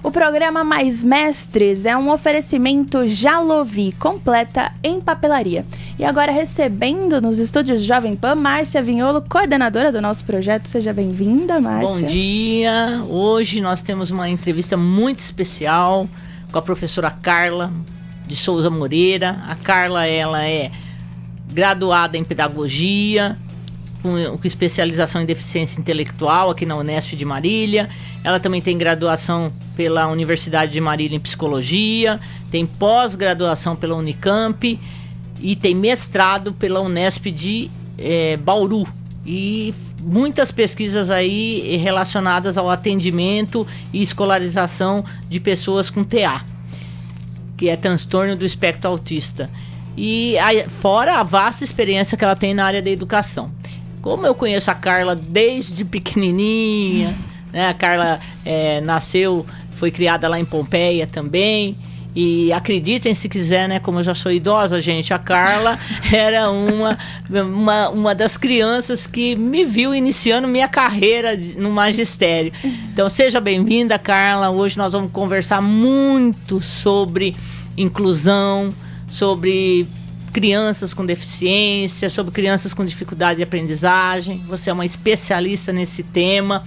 O programa Mais Mestres é um oferecimento Jalovi, completa em papelaria. E agora recebendo nos estúdios Jovem Pan, Márcia Vignolo, coordenadora do nosso projeto. Seja bem-vinda, Márcia. Bom dia. Hoje nós temos uma entrevista muito especial com a professora Carla de Souza Moreira. A Carla, ela é graduada em pedagogia, com especialização em deficiência intelectual aqui na Unesp de Marília. Ela também tem graduação pela Universidade de Marília em psicologia, tem pós-graduação pela Unicamp e tem mestrado pela Unesp de Bauru. E muitas pesquisas aí relacionadas ao atendimento e escolarização de pessoas com TA, que é transtorno do espectro autista. E fora a vasta experiência que ela tem na área da educação. Como eu conheço a Carla desde pequenininha, né? A Carla foi criada lá em Pompeia também. E acreditem se quiser, né? Como eu já sou idosa, gente, a Carla era uma das crianças que me viu iniciando minha carreira no magistério. Então seja bem-vinda, Carla. Hoje nós vamos conversar muito sobre inclusão, sobre crianças com deficiência, sobre crianças com dificuldade de aprendizagem. Você é uma especialista nesse tema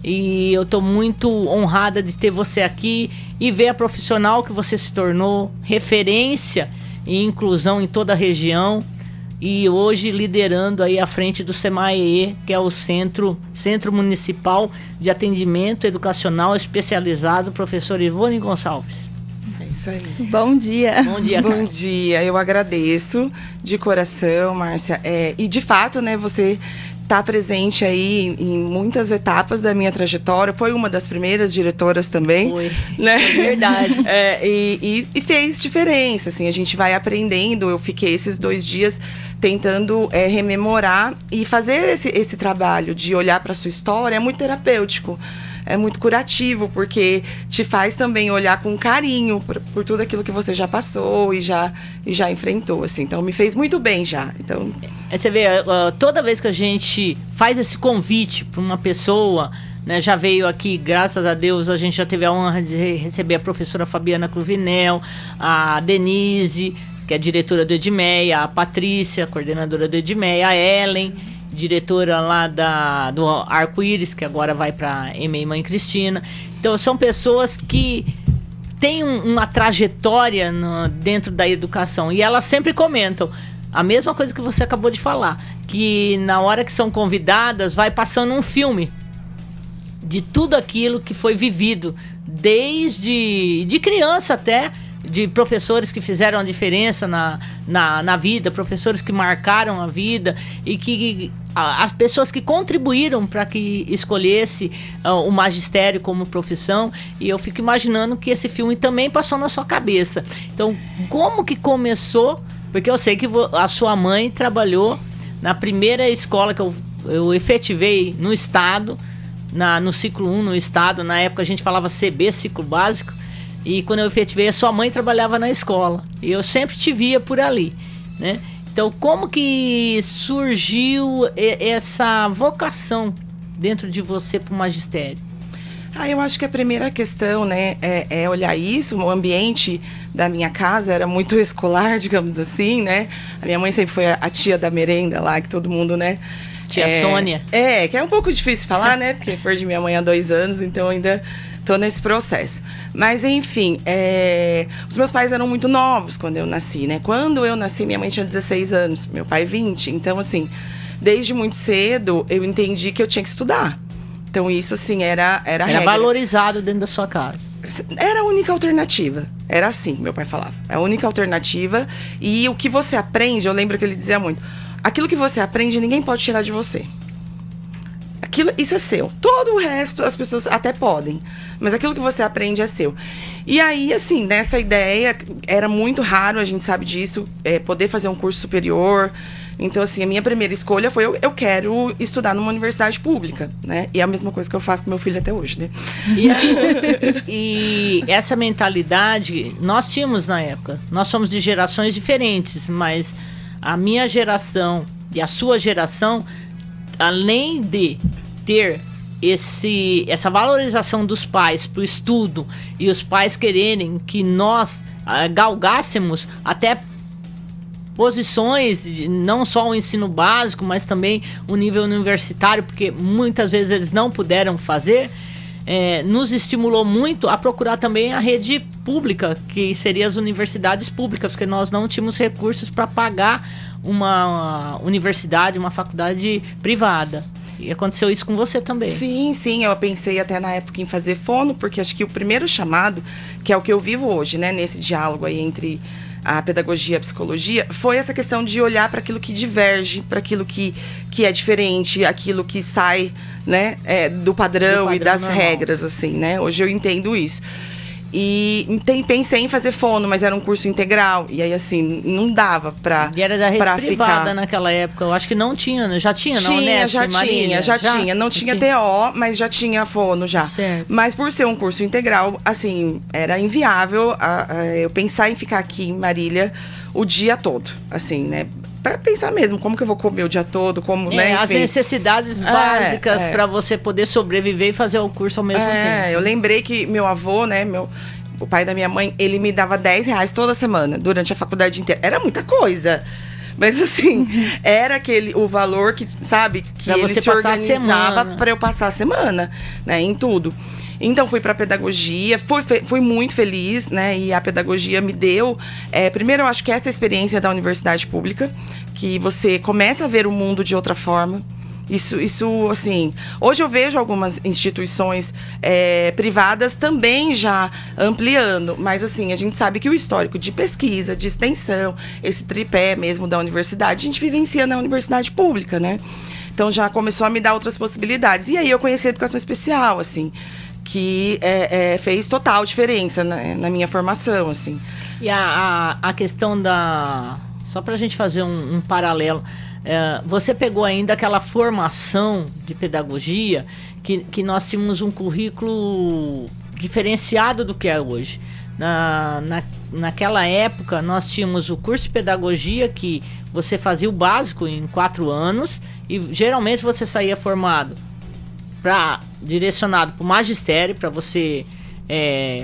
e eu estou muito honrada de ter você aqui e ver a profissional que você se tornou, referência em inclusão em toda a região e hoje liderando aí à frente do SEMAEE, que é o Centro Municipal de Atendimento Educacional Especializado, professor Ivone Gonçalves. Isso aí. Bom dia. Bom dia, Bom dia, eu agradeço de coração, Márcia. E de fato, né, você está presente aí em muitas etapas da minha trajetória. Foi uma das primeiras diretoras também. Foi, né? É verdade. E fez diferença, assim, a gente vai aprendendo. Eu fiquei esses 2 dias tentando rememorar e fazer esse trabalho de olhar para a sua história. É muito terapêutico. É muito curativo, porque te faz também olhar com carinho por tudo aquilo que você já passou e já enfrentou, assim. Então, me fez muito bem já. Então... Você vê, toda vez que a gente faz esse convite para uma pessoa, né, já veio aqui, graças a Deus, a gente já teve a honra de receber a professora Fabiana Cruvinel, a Denise, que é diretora do Edmeia, a Patrícia, coordenadora do Edmeia, a Ellen, diretora lá do Arco-Íris, que agora vai para a EMEI Mãe Cristina. Então, são pessoas que têm uma trajetória dentro da educação. E elas sempre comentam a mesma coisa que você acabou de falar, que na hora que são convidadas, vai passando um filme de tudo aquilo que foi vivido, desde de criança até, de professores que fizeram a diferença na vida, professores que marcaram a vida e que as pessoas que contribuíram para que escolhesse o magistério como profissão. E eu fico imaginando que esse filme também passou na sua cabeça. Então, como que começou? Porque eu sei que a sua mãe trabalhou na primeira escola que eu efetivei no estado, no ciclo 1 no estado. Na época a gente falava CB, ciclo básico. E quando eu efetivei, a sua mãe trabalhava na escola. E eu sempre te via por ali, né? Então, como que surgiu essa vocação dentro de você para o magistério? Eu acho que a primeira questão, né, é olhar isso. O ambiente da minha casa era muito escolar, digamos assim, né? A minha mãe sempre foi a tia da merenda lá, que todo mundo, né? Tia Sônia. Que é um pouco difícil falar, né? Porque perdi minha mãe há 2 anos, então ainda tô nesse processo. Mas, enfim, os meus pais eram muito novos quando eu nasci, né? Quando eu nasci, minha mãe tinha 16 anos, meu pai 20. Então, assim, desde muito cedo, eu entendi que eu tinha que estudar. Então, isso, assim, era regra. Valorizado dentro da sua casa. Era a única alternativa. Era assim, meu pai falava. É a única alternativa. E o que você aprende, eu lembro que ele dizia muito, aquilo que você aprende, ninguém pode tirar de você. Isso é seu. Todo o resto, as pessoas até podem. Mas aquilo que você aprende é seu. E aí, assim, nessa ideia, era muito raro, a gente sabe disso, poder fazer um curso superior. Então, assim, a minha primeira escolha foi, eu quero estudar numa universidade pública, né? E é a mesma coisa que eu faço com meu filho até hoje, né? E essa mentalidade, nós tínhamos na época. Nós somos de gerações diferentes, mas a minha geração e a sua geração, além de ter essa valorização dos pais para o estudo e os pais quererem que nós galgássemos até posições, não só o ensino básico, mas também o nível universitário, porque muitas vezes eles não puderam fazer, nos estimulou muito a procurar também a rede pública, que seria as universidades públicas, porque nós não tínhamos recursos para pagar uma universidade, uma faculdade privada. E aconteceu isso com você também. Sim, eu pensei até na época em fazer fono, porque acho que o primeiro chamado, que é o que eu vivo hoje, né, nesse diálogo aí entre a pedagogia e a psicologia, foi essa questão de olhar para aquilo que diverge, para aquilo que é diferente, aquilo que sai, né, do padrão e das normal. Regras, assim, né? Hoje eu entendo isso. E pensei em fazer fono, mas era um curso integral. E aí, assim, não dava pra E era da rede privada ficar... naquela época. Eu acho que não tinha, né? Já tinha, não, né? Já tinha. Não tinha TO, mas já tinha fono já. Certo. Mas por ser um curso integral, assim, era inviável eu pensar em ficar aqui em Marília o dia todo, assim, né? Pra pensar mesmo, como que eu vou comer o dia todo, como, né, as enfim. necessidades básicas para você poder sobreviver e fazer o curso ao mesmo tempo. Eu lembrei que meu avô, né, o pai da minha mãe, ele me dava R$10 toda semana, durante a faculdade inteira. Era muita coisa. Mas, assim, era o valor que, sabe, que pra ele você se passar organizava para eu passar a semana, né, em tudo. Então, fui para pedagogia, fui muito feliz, né? E a pedagogia me deu... primeiro, eu acho que essa experiência da universidade pública, que você começa a ver o mundo de outra forma. Isso, assim... Hoje eu vejo algumas instituições privadas também já ampliando, mas, assim, a gente sabe que o histórico de pesquisa, de extensão, esse tripé mesmo da universidade, a gente vivencia na universidade pública, né? Então, já começou a me dar outras possibilidades. E aí, eu conheci a educação especial, assim, que fez total diferença na minha formação, assim. E a questão da... Só para a gente fazer um paralelo, você pegou ainda aquela formação de pedagogia que nós tínhamos um currículo diferenciado do que é hoje. Naquela época, nós tínhamos o curso de pedagogia que você fazia o básico em 4 anos e geralmente você saía formado direcionado para o magistério, para você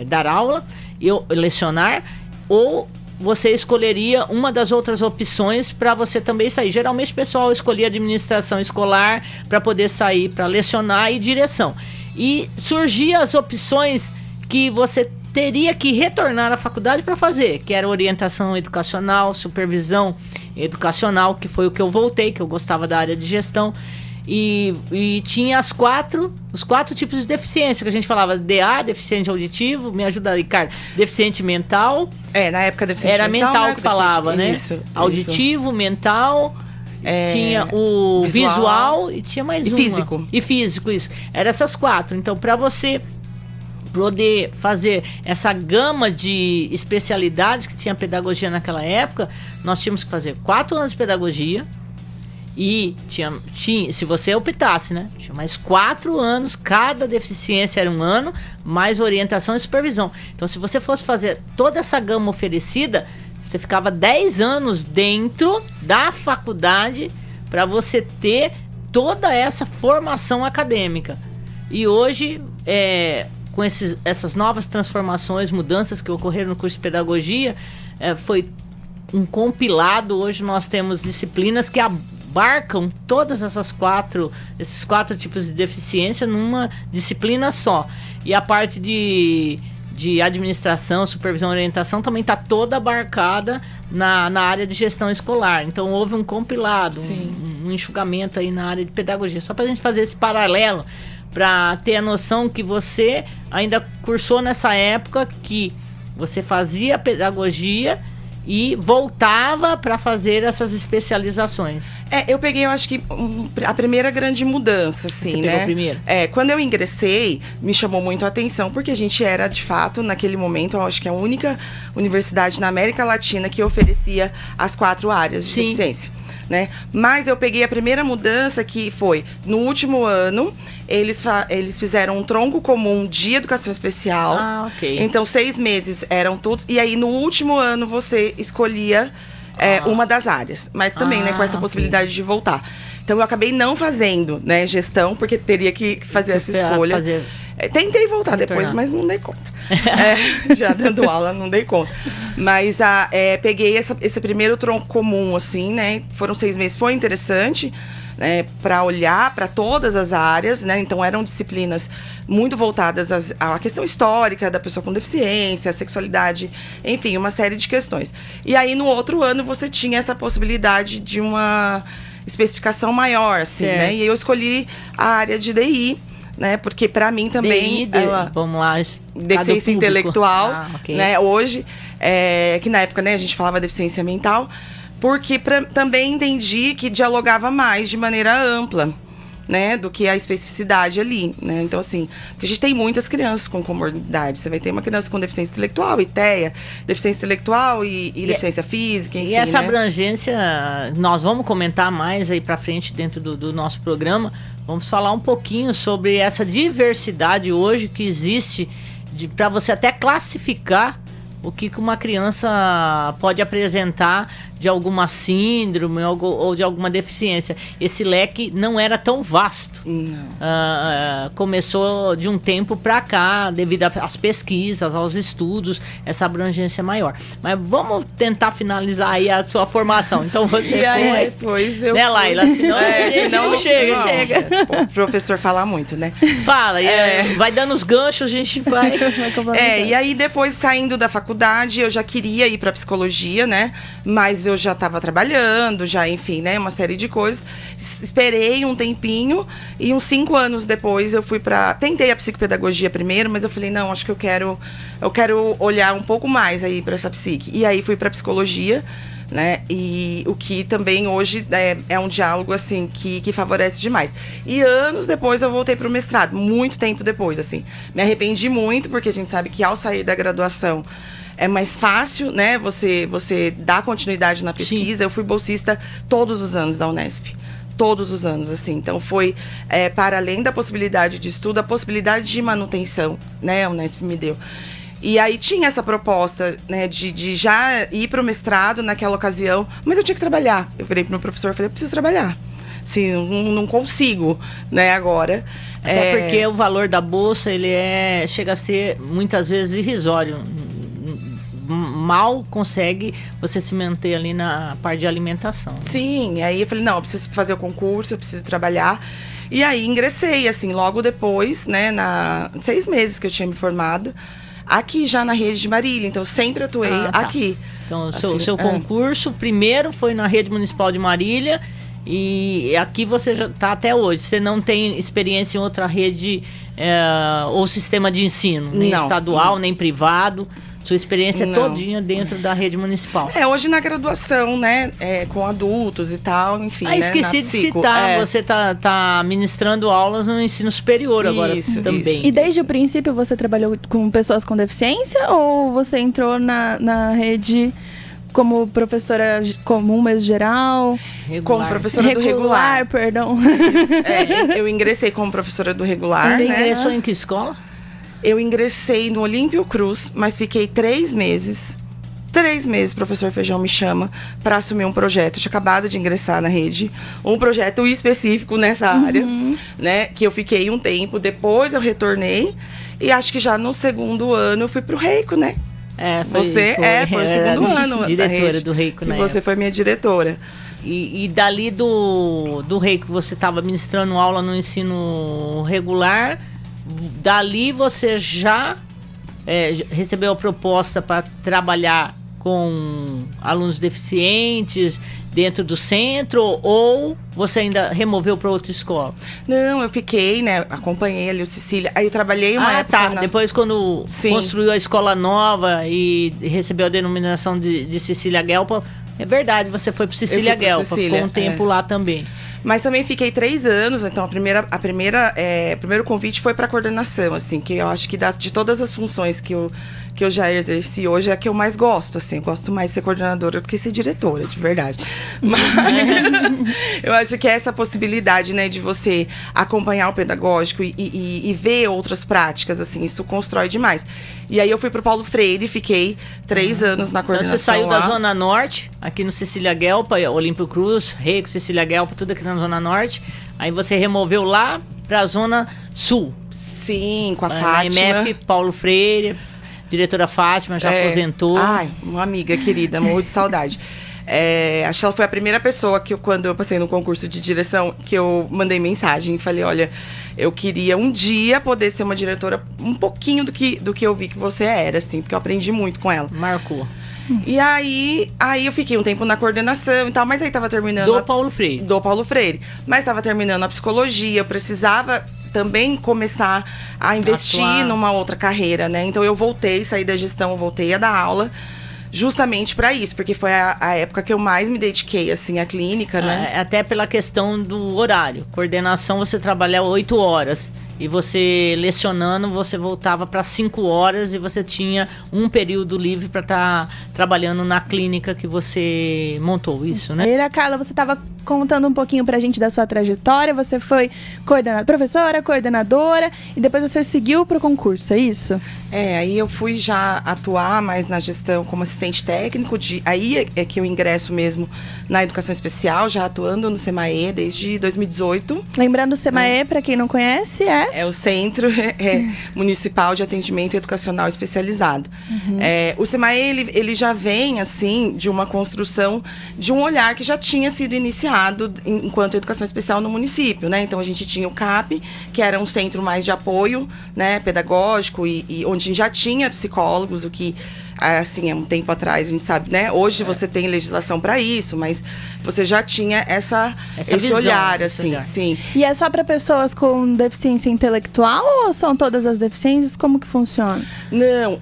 dar aula e lecionar, ou você escolheria uma das outras opções para você também sair. Geralmente o pessoal escolhia administração escolar para poder sair para lecionar e direção. E surgiam as opções que você teria que retornar à faculdade para fazer, que era orientação educacional, supervisão educacional, que foi o que eu voltei, que eu gostava da área de gestão. E tinha os quatro tipos de deficiência que a gente falava: DA, deficiente auditivo, me ajuda aí, Ricardo, deficiente mental. Na época deficiente era mental, né, que falava, né? Auditivo, mental, tinha o visual e tinha mais uma. Físico. E físico, isso. Eram essas 4. Então, para você poder fazer essa gama de especialidades que tinha pedagogia naquela época, nós tínhamos que fazer 4 anos de pedagogia. E tinha, se você optasse, né? Tinha mais 4 anos, cada deficiência era 1 ano, mais orientação e supervisão. Então, se você fosse fazer toda essa gama oferecida, você ficava 10 anos dentro da faculdade para você ter toda essa formação acadêmica. E hoje, com essas novas transformações, mudanças que ocorreram no curso de pedagogia, foi um compilado. Hoje nós temos disciplinas que abarcam todas esses 4 tipos de deficiência numa disciplina só. E a parte de administração, supervisão e orientação também está toda abarcada na área de gestão escolar. Então houve um compilado, um enxugamento aí na área de pedagogia. Só para a gente fazer esse paralelo, para ter a noção que você ainda cursou nessa época que você fazia pedagogia e voltava para fazer essas especializações. Eu peguei, eu acho que a primeira grande mudança, assim, Você né? pegou a primeira? Quando eu ingressei, me chamou muito a atenção, porque a gente era, de fato, naquele momento, eu acho que a única universidade na América Latina que oferecia as 4 áreas de deficiência. Né? Mas eu peguei a primeira mudança, que foi no último ano, eles fizeram um tronco comum de educação especial. Ok. Então 6 meses eram todos, e aí no último ano você escolhia uma das áreas, mas também, né, com essa possibilidade de voltar. Então eu acabei não fazendo, né, gestão, porque teria que fazer essa escolha. Tentei voltar depois, mas não dei conta. Já dando aula, não dei conta. Mas peguei esse primeiro tronco comum, assim, né? Foram 6 meses, foi interessante, né, para olhar para todas as áreas, né? Então eram disciplinas muito voltadas à questão histórica da pessoa com deficiência, a sexualidade, enfim, uma série de questões. E aí no outro ano você tinha essa possibilidade de uma especificação maior, assim, né? E eu escolhi a área de DI, né? Porque para mim também vamos lá, deficiência intelectual, né? Hoje, que na época, né, a gente falava deficiência mental, porque também entendi que dialogava mais de maneira ampla, né, do que a especificidade ali, né? Então, assim, porque a gente tem muitas crianças com comorbidade. Você vai ter uma criança com deficiência intelectual e TEA, deficiência intelectual e deficiência física, enfim, e essa, né, abrangência, nós vamos comentar mais aí pra frente dentro do nosso programa. Vamos falar um pouquinho sobre essa diversidade hoje que existe para você até classificar o que uma criança pode apresentar de alguma síndrome ou de alguma deficiência. Esse leque não era tão vasto. Começou de um tempo para cá, devido às pesquisas, aos estudos, essa abrangência maior. Mas vamos tentar finalizar aí a sua formação. Então você depois eu né, Laila? Senão a gente não chega. O professor fala muito, né? Fala, vai dando os ganchos, a gente vai... E aí depois, saindo da faculdade, eu já queria ir para psicologia, né? Mas eu já estava trabalhando, enfim, né? Uma série de coisas. Esperei um tempinho e uns 5 anos depois eu fui tentei a psicopedagogia primeiro, mas eu falei, não, acho que eu quero olhar um pouco mais aí para essa psique. E aí fui para psicologia, né? E o que também hoje é um diálogo, assim, que favorece demais. E anos depois eu voltei para o mestrado, muito tempo depois, assim. Me arrependi muito, porque a gente sabe que ao sair da graduação é mais fácil, né, você dar continuidade na pesquisa. Sim. Eu fui bolsista todos os anos da Unesp. Todos os anos, assim. Então, foi para além da possibilidade de estudo, a possibilidade de manutenção, né, a Unesp me deu. E aí tinha essa proposta, né, de já ir para o mestrado naquela ocasião, mas eu tinha que trabalhar. Eu virei para o meu professor e falei, eu preciso trabalhar. Assim, não consigo, né, agora. Até porque o valor da bolsa, ele chega a ser, muitas vezes, irrisório. Mal consegue você se manter ali na parte de alimentação. Sim, aí eu falei, não, eu preciso fazer o concurso, eu preciso trabalhar. E aí ingressei, assim, logo depois, né, 6 meses que eu tinha me formado, aqui já na rede de Marília, então eu sempre atuei aqui. Então, o seu concurso primeiro foi na rede municipal de Marília, e aqui você já está até hoje. Você não tem experiência em outra rede ou sistema de ensino, nem estadual, nem privado. Sua experiência todinha dentro da rede municipal. Hoje na graduação, né, com adultos e tal, enfim, esqueci de citar, você tá ministrando aulas no ensino superior agora também. E desde o princípio você trabalhou com pessoas com deficiência ou você entrou na rede como professora comum, mesmo geral? Como professora do regular. Perdão. Eu ingressei como professora do regular. Você ingressou em que escola? Eu ingressei no Olímpio Cruz, mas fiquei 3 meses. 3 meses, o professor Feijão me chama para assumir um projeto. Eu tinha acabado de ingressar na rede, um projeto específico nessa área, né? Que eu fiquei um tempo, depois eu retornei. E acho que já no segundo ano eu fui pro Reico, né? Foi o segundo ano. Diretora do Reico, né? E você foi minha diretora. E dali do Reico, você estava ministrando aula no ensino regular. Dali você já recebeu a proposta para trabalhar com alunos deficientes dentro do centro, ou você ainda removeu para outra escola? Não, eu fiquei, né, acompanhei ali o Cecília, aí eu trabalhei uma época... Depois quando construiu a escola nova e recebeu a denominação de Cecília Guelpa, é verdade, você foi para Cecília Guelpa, ficou um tempo lá também. Mas também fiquei 3 anos, então o primeiro convite foi para coordenação, assim, que eu acho que de todas as funções que eu já exerci hoje, é a que eu mais gosto, assim. Eu gosto mais de ser coordenadora do que ser diretora, de verdade. Mas eu acho que é essa possibilidade, né, de você acompanhar o pedagógico e ver outras práticas, assim, isso constrói demais. E aí eu fui pro Paulo Freire, fiquei 3 anos na coordenação. Então você saiu da Zona Norte, aqui no Cecília Guelpa, Olímpio Cruz, Reico, Cecília Guelpa, tudo aqui na na Zona Norte, aí você removeu lá para a Zona Sul. Sim, com a Na Fátima. MF Paulo Freire, diretora Fátima, já aposentou. Ai, uma amiga querida, morro de saudade. Acho que ela foi a primeira pessoa que, quando eu passei no concurso de direção, que eu mandei mensagem e falei, olha, eu queria um dia poder ser uma diretora um pouquinho do que eu vi que você era, assim, porque eu aprendi muito com ela. Marcou. E aí eu fiquei um tempo na coordenação e tal, mas aí tava terminando... Paulo Freire. Do Paulo Freire. Mas tava terminando a psicologia, eu precisava também começar a investir numa outra carreira, né? Então eu voltei, saí da gestão, voltei a dar aula, justamente para isso, porque foi a época que eu mais me dediquei, assim, à clínica, né? Até pela questão do horário. Coordenação, você trabalha 8 horas. E você, lecionando, você voltava para 5 horas e você tinha um período livre para estar trabalhando na clínica que você montou, isso, né? Carla, você estava contando um pouquinho pra gente da sua trajetória. Você foi professora, coordenadora e depois você seguiu pro concurso, é isso? Aí eu fui já atuar mais na gestão como assistente técnico. Aí é que eu ingresso mesmo na educação especial, já atuando no SEMAE desde 2018. Lembrando, o SEMAE, para quem não conhece, é o Centro Municipal de Atendimento Educacional Especializado. Uhum. O SEMAE, ele já vem, assim, de uma construção, de um olhar que já tinha sido iniciado enquanto educação especial no município, né? Então, a gente tinha o CAP, que era um centro mais de apoio, né, pedagógico, e onde já tinha psicólogos, o que, assim, há um tempo atrás, a gente sabe, né? Hoje você tem legislação para isso, mas você já tinha esse visão, olhar, esse assim, olhar. sim. E é só para pessoas com deficiência intelectual ou são todas as deficiências? Como que funciona? Não,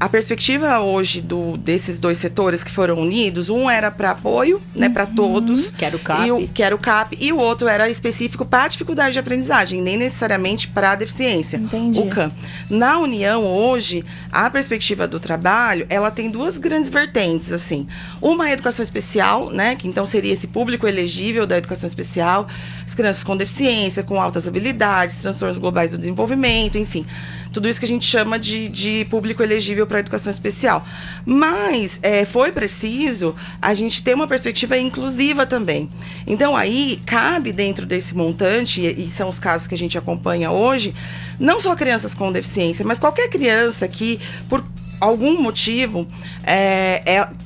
a perspectiva hoje desses dois setores que foram unidos, um era para apoio, né, para todos. Que era o CAP. Que era o CAP, e o outro era específico para dificuldade de aprendizagem, nem necessariamente para deficiência. Entendi. O CAM. Na União, hoje, a perspectiva do trabalho, ela tem duas grandes vertentes, assim. Uma é a educação especial, né, que então seria esse público elegível da educação especial, as crianças com deficiência, com altas habilidades, transtornos globais do desenvolvimento, enfim. Tudo isso que a gente chama de público elegível para a educação especial. Mas foi preciso a gente ter uma perspectiva inclusiva também. Então, aí, cabe dentro desse montante, e são os casos que a gente acompanha hoje, não só crianças com deficiência, mas qualquer criança que, por algum motivo,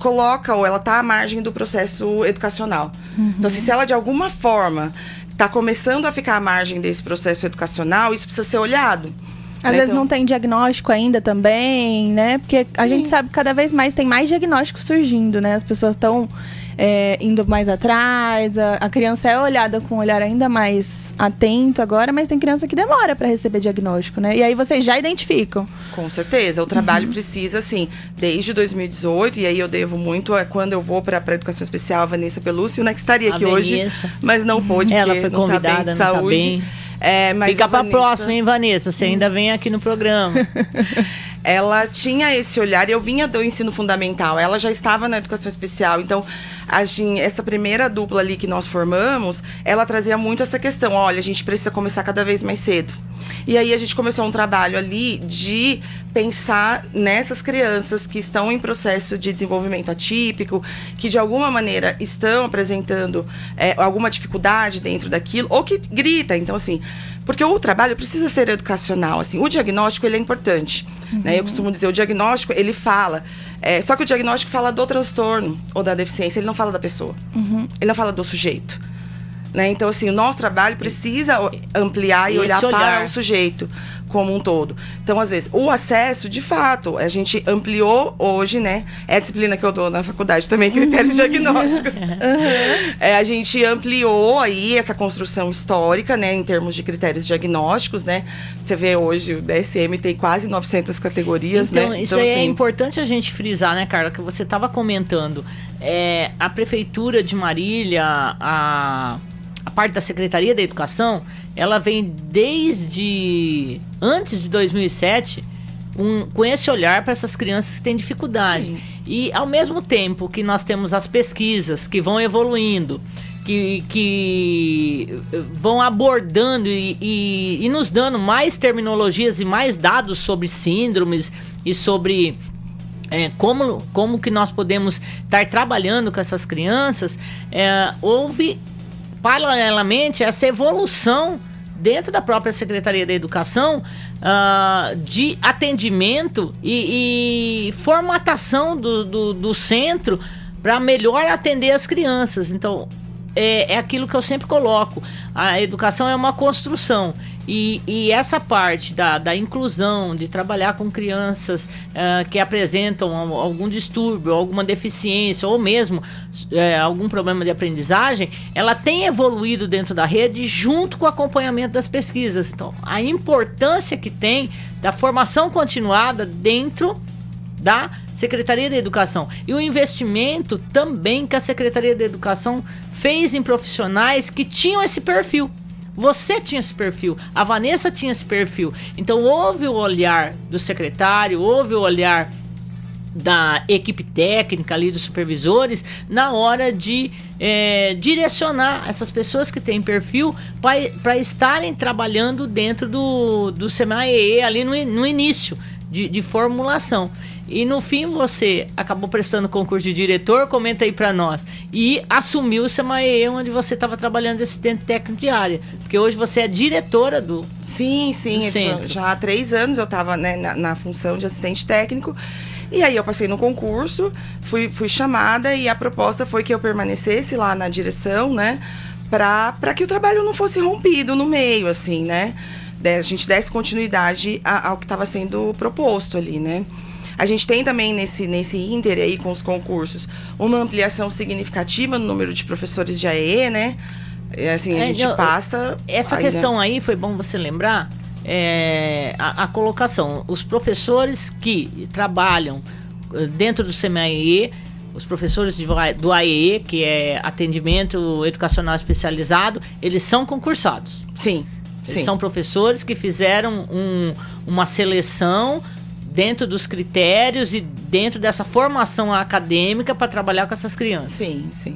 coloca ou ela está à margem do processo educacional. Uhum. Então, se ela, de alguma forma, está começando a ficar à margem desse processo educacional, isso precisa ser olhado. Às vezes não tem diagnóstico ainda também, né? Porque a gente sabe que cada vez mais tem mais diagnósticos surgindo, né? As pessoas estão indo mais atrás, a criança é olhada com um olhar ainda mais atento agora, mas tem criança que demora para receber diagnóstico, né? E aí vocês já identificam. Com certeza, o trabalho precisa, assim, desde 2018, e aí eu devo muito quando eu vou para a educação especial, a Vanessa Pelúcio, né, que estaria aqui hoje, mas não pôde, ela porque foi não convidada, tá bem de saúde. Não tá bem. Mas fica pra próxima, hein, Vanessa? Você ainda vem aqui no programa. Ela tinha esse olhar, eu vinha do ensino fundamental, ela já estava na educação especial, então essa primeira dupla ali que nós formamos, ela trazia muito essa questão, olha, a gente precisa começar cada vez mais cedo. E aí a gente começou um trabalho ali de pensar nessas crianças que estão em processo de desenvolvimento atípico, que de alguma maneira estão apresentando alguma dificuldade dentro daquilo, ou que grita, então assim, porque o trabalho precisa ser educacional, assim, o diagnóstico ele é importante, né? Eu costumo dizer, o diagnóstico ele fala, só que o diagnóstico fala do transtorno ou da deficiência, ele não fala da pessoa, ele não fala do sujeito. Né? Então, assim, o nosso trabalho precisa ampliar e olhar para o sujeito como um todo. Então, às vezes, o acesso, de fato, a gente ampliou hoje, né? É a disciplina que eu dou na faculdade também, critérios diagnósticos. A gente ampliou aí essa construção histórica, né? Em termos de critérios diagnósticos, né? Você vê hoje, o DSM tem quase 900 categorias, então, né? Isso aí é importante a gente frisar, né, Carla? Que você estava comentando. A Prefeitura de Marília, a parte da Secretaria da Educação, ela vem desde antes de 2007 com esse olhar para essas crianças que têm dificuldade. Sim. E ao mesmo tempo que nós temos as pesquisas que vão evoluindo, que vão abordando e nos dando mais terminologias e mais dados sobre síndromes e sobre como que nós podemos estar trabalhando com essas crianças, houve paralelamente, essa evolução dentro da própria Secretaria da Educação, de atendimento e formatação do centro para melhor atender as crianças. Então, é aquilo que eu sempre coloco. A educação é uma construção. E essa parte da inclusão, de trabalhar com crianças que apresentam algum distúrbio, alguma deficiência, ou mesmo algum problema de aprendizagem, ela tem evoluído dentro da rede junto com o acompanhamento das pesquisas. Então, a importância que tem da formação continuada dentro da Secretaria da Educação. E o investimento também que a Secretaria da Educação fez em profissionais que tinham esse perfil. Você tinha esse perfil, a Vanessa tinha esse perfil. Então houve o olhar do secretário, houve o olhar da equipe técnica ali, dos supervisores, na hora de direcionar essas pessoas que têm perfil para estarem trabalhando dentro do SEMAE ali no início de formulação. E no fim você acabou prestando concurso de diretor, comenta aí para nós, e assumiu o SEMAE, onde você estava trabalhando de assistente técnico de área, porque hoje você é diretora do Sim, do centro. já há 3 anos eu estava, né, na função de assistente técnico, e aí eu passei no concurso, fui chamada, e a proposta foi que eu permanecesse lá na direção, né, para que o trabalho não fosse rompido no meio, assim, né, a gente desse continuidade ao que estava sendo proposto ali, né. A gente tem também nesse ínter aí com os concursos uma ampliação significativa no número de professores de AEE, né? Assim, a gente passa... Essa aí, questão, né? Aí foi bom você lembrar, a colocação. Os professores que trabalham dentro do SEMAE, os professores do AEE, que é atendimento educacional especializado, eles são concursados. Sim. Eles são professores que fizeram uma seleção dentro dos critérios e dentro dessa formação acadêmica para trabalhar com essas crianças. Sim.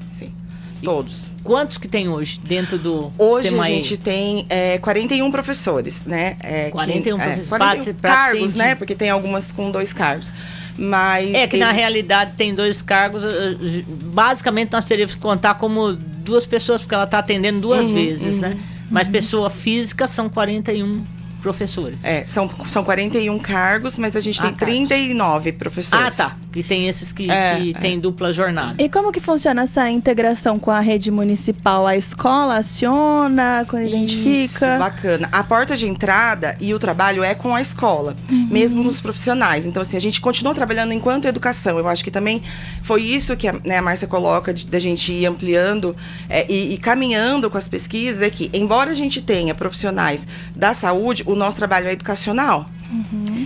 Todos. Quantos que tem hoje dentro do Hoje SEMAE? A gente tem 41 professores, né? 41 professores. 41 cargos, né? Porque tem algumas com 2 cargos. Mas na realidade tem 2 cargos. Basicamente nós teríamos que contar como 2 pessoas, porque ela está atendendo 2 vezes, né? Mas pessoa física são 41 professores. São 41 cargos, mas a gente tem 39 professores. Ah, tá. Que tem esses que tem dupla jornada. E como que funciona essa integração com a rede municipal? A escola aciona, quando identifica? Isso, bacana. A porta de entrada e o trabalho é com a escola, mesmo nos profissionais. Então, assim, a gente continua trabalhando enquanto educação. Eu acho que também foi isso que a Márcia coloca, da gente ir ampliando e caminhando com as pesquisas, é que, embora a gente tenha profissionais da saúde, o nosso trabalho é educacional.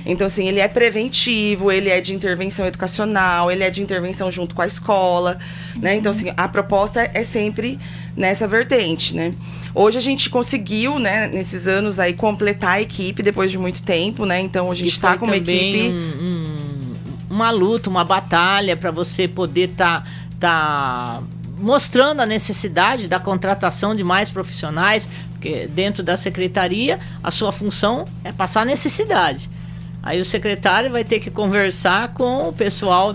Então, assim, ele é preventivo, ele é de intervenção educacional, ele é de intervenção junto com a escola, né? Então, assim, a proposta é sempre nessa vertente, né? Hoje a gente conseguiu, né, nesses anos aí, completar a equipe depois de muito tempo, né? Então, a gente está com uma equipe... uma luta, uma batalha para você poder tá mostrando a necessidade da contratação de mais profissionais, porque dentro da secretaria a sua função é passar necessidade. Aí o secretário vai ter que conversar com o pessoal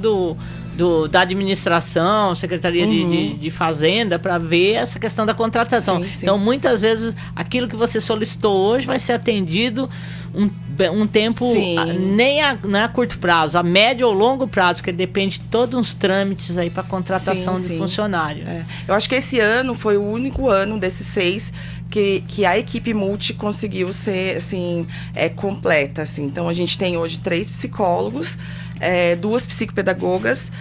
da administração, Secretaria de Fazenda, para ver essa questão da contratação. Sim. Então, muitas vezes, aquilo que você solicitou hoje vai ser atendido um tempo, não é a curto prazo, a médio ou longo prazo, porque depende de todos uns trâmites aí para contratação de funcionário. Eu acho que esse ano foi o único ano desses 6 que a equipe multi conseguiu ser, assim, completa, assim. Então, a gente tem hoje 3 psicólogos, 2 psicopedagogas,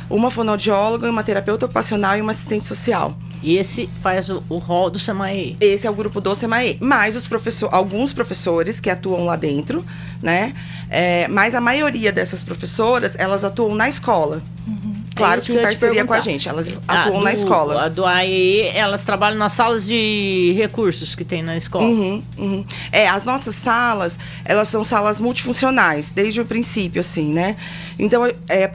uma fonoaudióloga, uma terapeuta ocupacional e uma assistente social. E esse faz o rol do SEMAE? Esse é o grupo do SEMAE. Mais alguns professores que atuam lá dentro, né? Mas a maioria dessas professoras, elas atuam na escola. Claro que em parceria com a gente, elas atuam na escola. A do AEE, elas trabalham nas salas de recursos que tem na escola. As nossas salas, elas são salas multifuncionais, desde o princípio, assim, né? Então,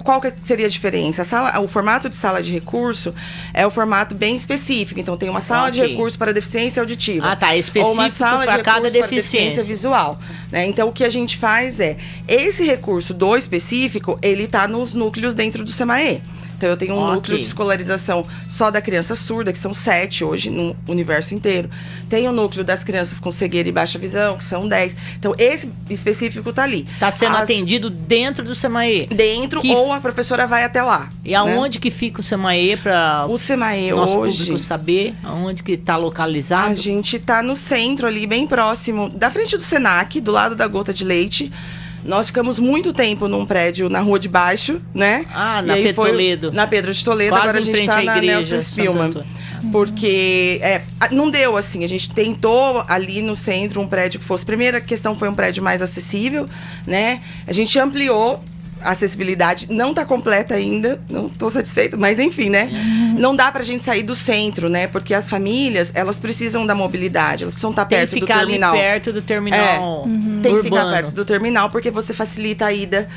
qual que seria a diferença? O formato de sala de recurso é o formato bem específico. Então, tem uma sala de recurso para deficiência auditiva. Específico ou uma sala para de cada recurso para deficiência visual. Né? Então, o que a gente faz esse recurso do específico, ele está nos núcleos dentro do SEMAE. Então, eu tenho um Ok. núcleo de escolarização só da criança surda, que são 7 hoje no universo inteiro. Tem o núcleo das crianças com cegueira e baixa visão, que são 10. Então, esse específico tá ali. Tá sendo atendido dentro do SEMAE. Dentro, Que- ou a professora vai até lá. E aonde que fica o SEMAE para O SEMAE nosso hoje... público saber aonde que está localizado? A gente tá no centro ali, bem próximo, da frente do Senac, do lado da Gota de Leite. Nós ficamos muito tempo num prédio na Rua de Baixo, né? Ah, E na aí Pedro Toledo. Na Pedro de Toledo, Quase agora a em gente frente tá à na igreja Nelson Santo Spillman. Antônio. Porque não deu, assim, a gente tentou ali no centro um prédio que fosse... Primeira questão foi um prédio mais acessível, né? A gente ampliou a acessibilidade, não tá completa ainda, não tô satisfeita, mas enfim, né? Não dá pra gente sair do centro, né? Porque as famílias, elas precisam da mobilidade, elas precisam estar Tem perto que do ficar terminal. ali perto do terminal Tem que ficar urbano. perto do terminal, porque você facilita a ida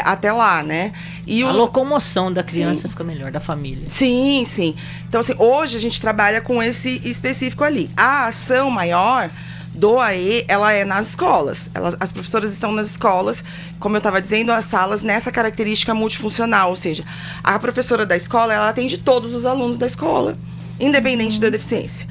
até lá, né? E A os- locomoção da criança fica melhor, da família. Sim, sim. Então, assim, hoje a gente trabalha com esse específico ali. A ação maior do AE, ela é nas escolas. As professoras estão nas escolas, como eu estava dizendo, as salas nessa característica multifuncional, ou seja, a professora da escola, ela atende todos os alunos da escola, independente da deficiência.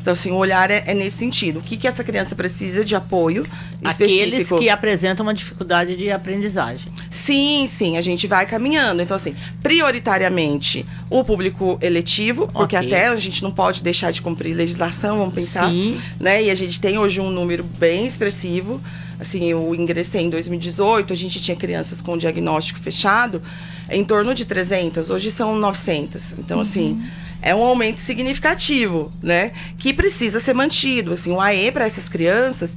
Então, assim, o olhar é nesse sentido. O que essa criança precisa de apoio específico? Aqueles que apresentam uma dificuldade de aprendizagem. Sim, sim, a gente vai caminhando. Então, assim, prioritariamente o público eletivo, porque Ok. até a gente não pode deixar de cumprir legislação, vamos pensar, Sim. né? E a gente tem hoje um número bem expressivo. Assim, eu ingressei em 2018, a gente tinha crianças com diagnóstico fechado em torno de 300, hoje são 900. Então, assim, é um aumento significativo, né? Que precisa ser mantido. Assim, o AE para essas crianças,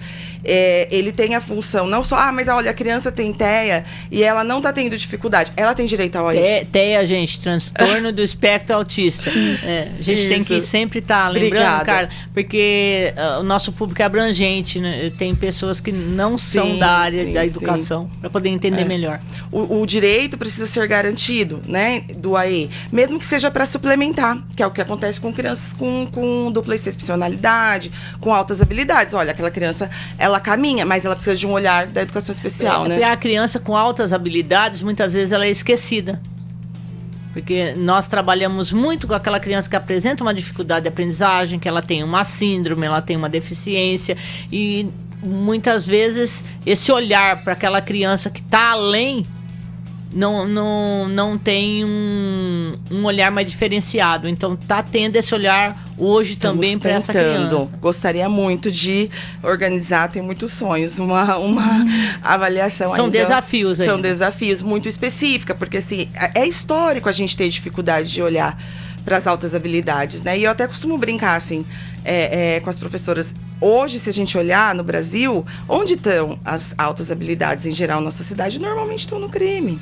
ele tem a função não só, mas olha, a criança tem TEA e ela não tá tendo dificuldade, ela tem direito ao AE. TEA, gente, transtorno do espectro autista. A gente tem que Isso. sempre estar lembrando, Obrigada. Carla, porque o nosso público é abrangente, né? Tem pessoas que não são Sim, da área sim, da educação, para poder entender melhor. O direito precisa ser garantido, né, do AE, mesmo que seja para suplementar, que é o que acontece com crianças com dupla excepcionalidade, com altas habilidades. Olha, aquela criança, ela caminha, mas ela precisa de um olhar da educação especial, E né? a criança com altas habilidades, muitas vezes ela é esquecida. Porque nós trabalhamos muito com aquela criança que apresenta uma dificuldade de aprendizagem, que ela tem uma síndrome, ela tem uma deficiência. E muitas vezes esse olhar para aquela criança que está além não tem um olhar mais diferenciado. Então está tendo esse olhar hoje também para essa criança. Gostaria muito de organizar, tem muitos sonhos, uma avaliação São ainda. desafios São ainda. desafios muito específica, porque assim, é histórico a gente ter dificuldade de olhar para as altas habilidades, né? E eu até costumo brincar assim com as professoras. Hoje, se a gente olhar no Brasil, onde estão as altas habilidades em geral na sociedade? Normalmente estão no crime.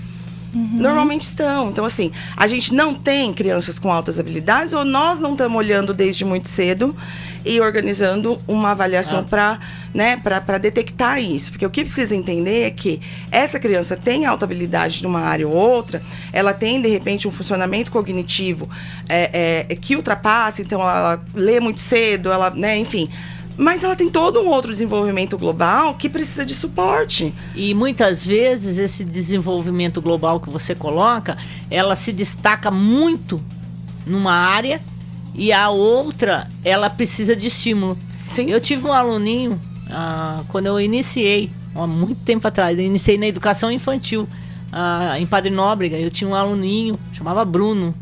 Normalmente estão. Então, assim, a gente não tem crianças com altas habilidades ou nós não estamos olhando desde muito cedo e organizando uma avaliação para detectar isso. Porque o que precisa entender é que essa criança tem alta habilidade numa área ou outra, ela tem, de repente, um funcionamento cognitivo que ultrapassa, então ela lê muito cedo, ela, né, enfim... Mas ela tem todo um outro desenvolvimento global que precisa de suporte. E muitas vezes esse desenvolvimento global que você coloca, ela se destaca muito numa área e a outra, ela precisa de estímulo. Sim. Eu tive um aluninho, quando eu iniciei, há muito tempo atrás, eu iniciei na educação infantil, em Padre Nóbrega, eu tinha um aluninho, chamava Bruno.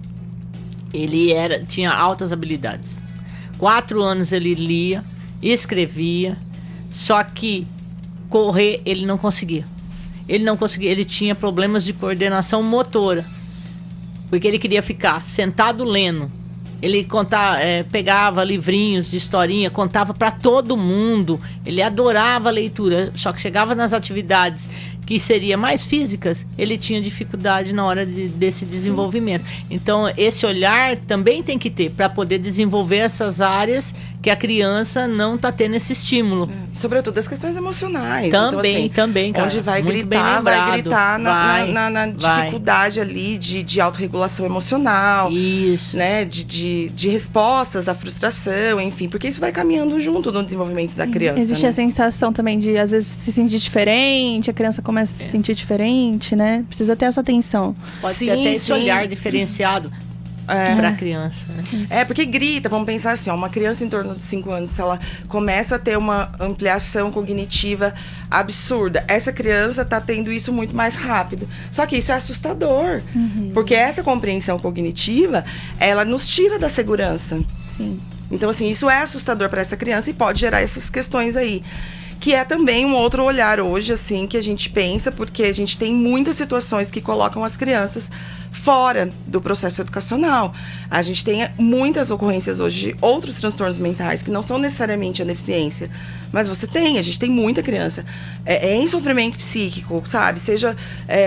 Ele tinha altas habilidades. 4 anos ele lia, escrevia, só que correr ele não conseguia. Ele tinha problemas de coordenação motora, porque ele queria ficar sentado lendo. Ele pegava livrinhos de historinha, contava para todo mundo. Ele adorava a leitura, só que chegava nas atividades que seriam mais físicas, ele tinha dificuldade na hora desse desenvolvimento. Então, esse olhar também tem que ter para poder desenvolver essas áreas que a criança não está tendo esse estímulo. Sobretudo as questões emocionais. Também, então, assim, também, cara. Onde vai Muito bem gritar, vai lembrado. gritar na Vai. dificuldade ali de autorregulação emocional. Isso. Né, de respostas à frustração, enfim, porque isso vai caminhando junto no desenvolvimento da criança. Existe né? a sensação também de, às vezes, se sentir diferente, a criança começa começa a se sentir diferente, né? Precisa ter essa atenção. Pode ter até esse olhar diferenciado para a criança, né? Porque grita, vamos pensar assim, ó, uma criança em torno de 5 anos, se ela começa a ter uma ampliação cognitiva absurda, essa criança tá tendo isso muito mais rápido. Só que isso é assustador, porque essa compreensão cognitiva, ela nos tira da segurança. Sim. Então, assim, isso é assustador para essa criança e pode gerar essas questões aí. Que é também um outro olhar hoje, assim, que a gente pensa, porque a gente tem muitas situações que colocam as crianças fora do processo educacional. A gente tem muitas ocorrências hoje de outros transtornos mentais, que não são necessariamente a deficiência, mas a gente tem muita criança em sofrimento psíquico, sabe? Seja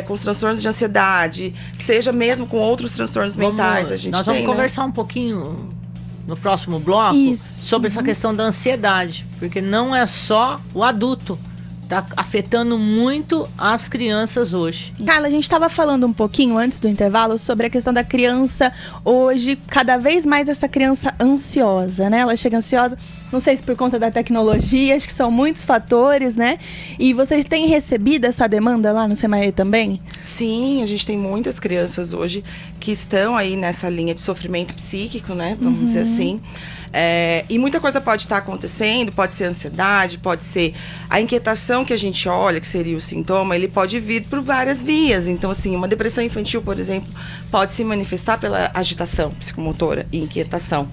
com os transtornos de ansiedade, seja mesmo com outros transtornos mentais. Nós vamos conversar um pouquinho no próximo bloco sobre essa questão da ansiedade, porque não é só o adulto, tá afetando muito as crianças hoje. Carla, a gente estava falando um pouquinho antes do intervalo sobre a questão da criança hoje, cada vez mais essa criança ansiosa, né? Ela chega ansiosa, não sei se por conta da tecnologia, acho que são muitos fatores, né? E vocês têm recebido essa demanda lá no SEMAE também? Sim, a gente tem muitas crianças hoje que estão aí nessa linha de sofrimento psíquico, né? Vamos dizer assim. E muita coisa pode estar acontecendo, pode ser ansiedade, pode ser a inquietação que a gente olha, que seria o sintoma, ele pode vir por várias vias. Então, assim, uma depressão infantil, por exemplo, pode se manifestar pela agitação psicomotora e inquietação.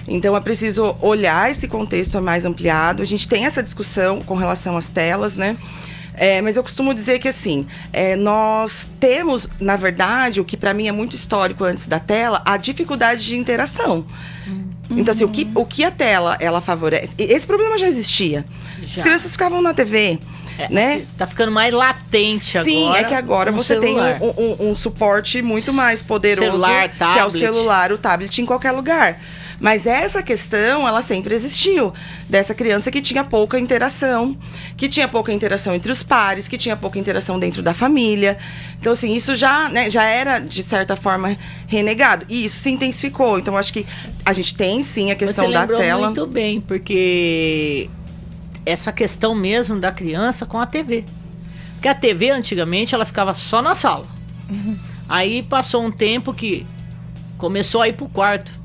Então, é preciso olhar esse contexto mais ampliado. A gente tem essa discussão com relação às telas, né? Mas eu costumo dizer que, assim, nós temos, na verdade, o que para mim é muito histórico antes da tela, a dificuldade de interação. Então, assim, o que a tela, ela favorece... Esse problema já existia. As crianças ficavam na TV, né? Tá ficando mais latente agora. Sim, é que agora você celular. tem um suporte muito mais poderoso, celular, que é o tablet. celular, o tablet em qualquer lugar. Mas essa questão, ela sempre existiu. Dessa criança que tinha pouca interação, entre os pares, que tinha pouca interação dentro da família. Então, assim, isso já era, de certa forma, renegado. E isso se intensificou. Então, acho que a gente tem, sim, a questão da tela. Você lembrou muito bem, porque essa questão mesmo da criança com a TV. Porque a TV, antigamente, ela ficava só na sala. Aí, passou um tempo que começou a ir pro quarto.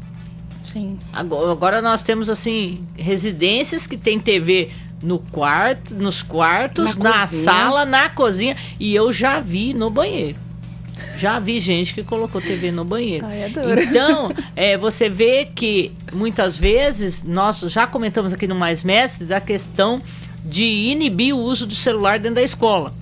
Sim. Agora nós temos, assim, residências que tem TV nos quartos, na sala, na cozinha. E eu já vi no banheiro. Já vi gente que colocou TV no banheiro. Ai, adoro. Então, você vê que muitas vezes, nós já comentamos aqui no Mais Mestre, da questão de inibir o uso do celular dentro da escola.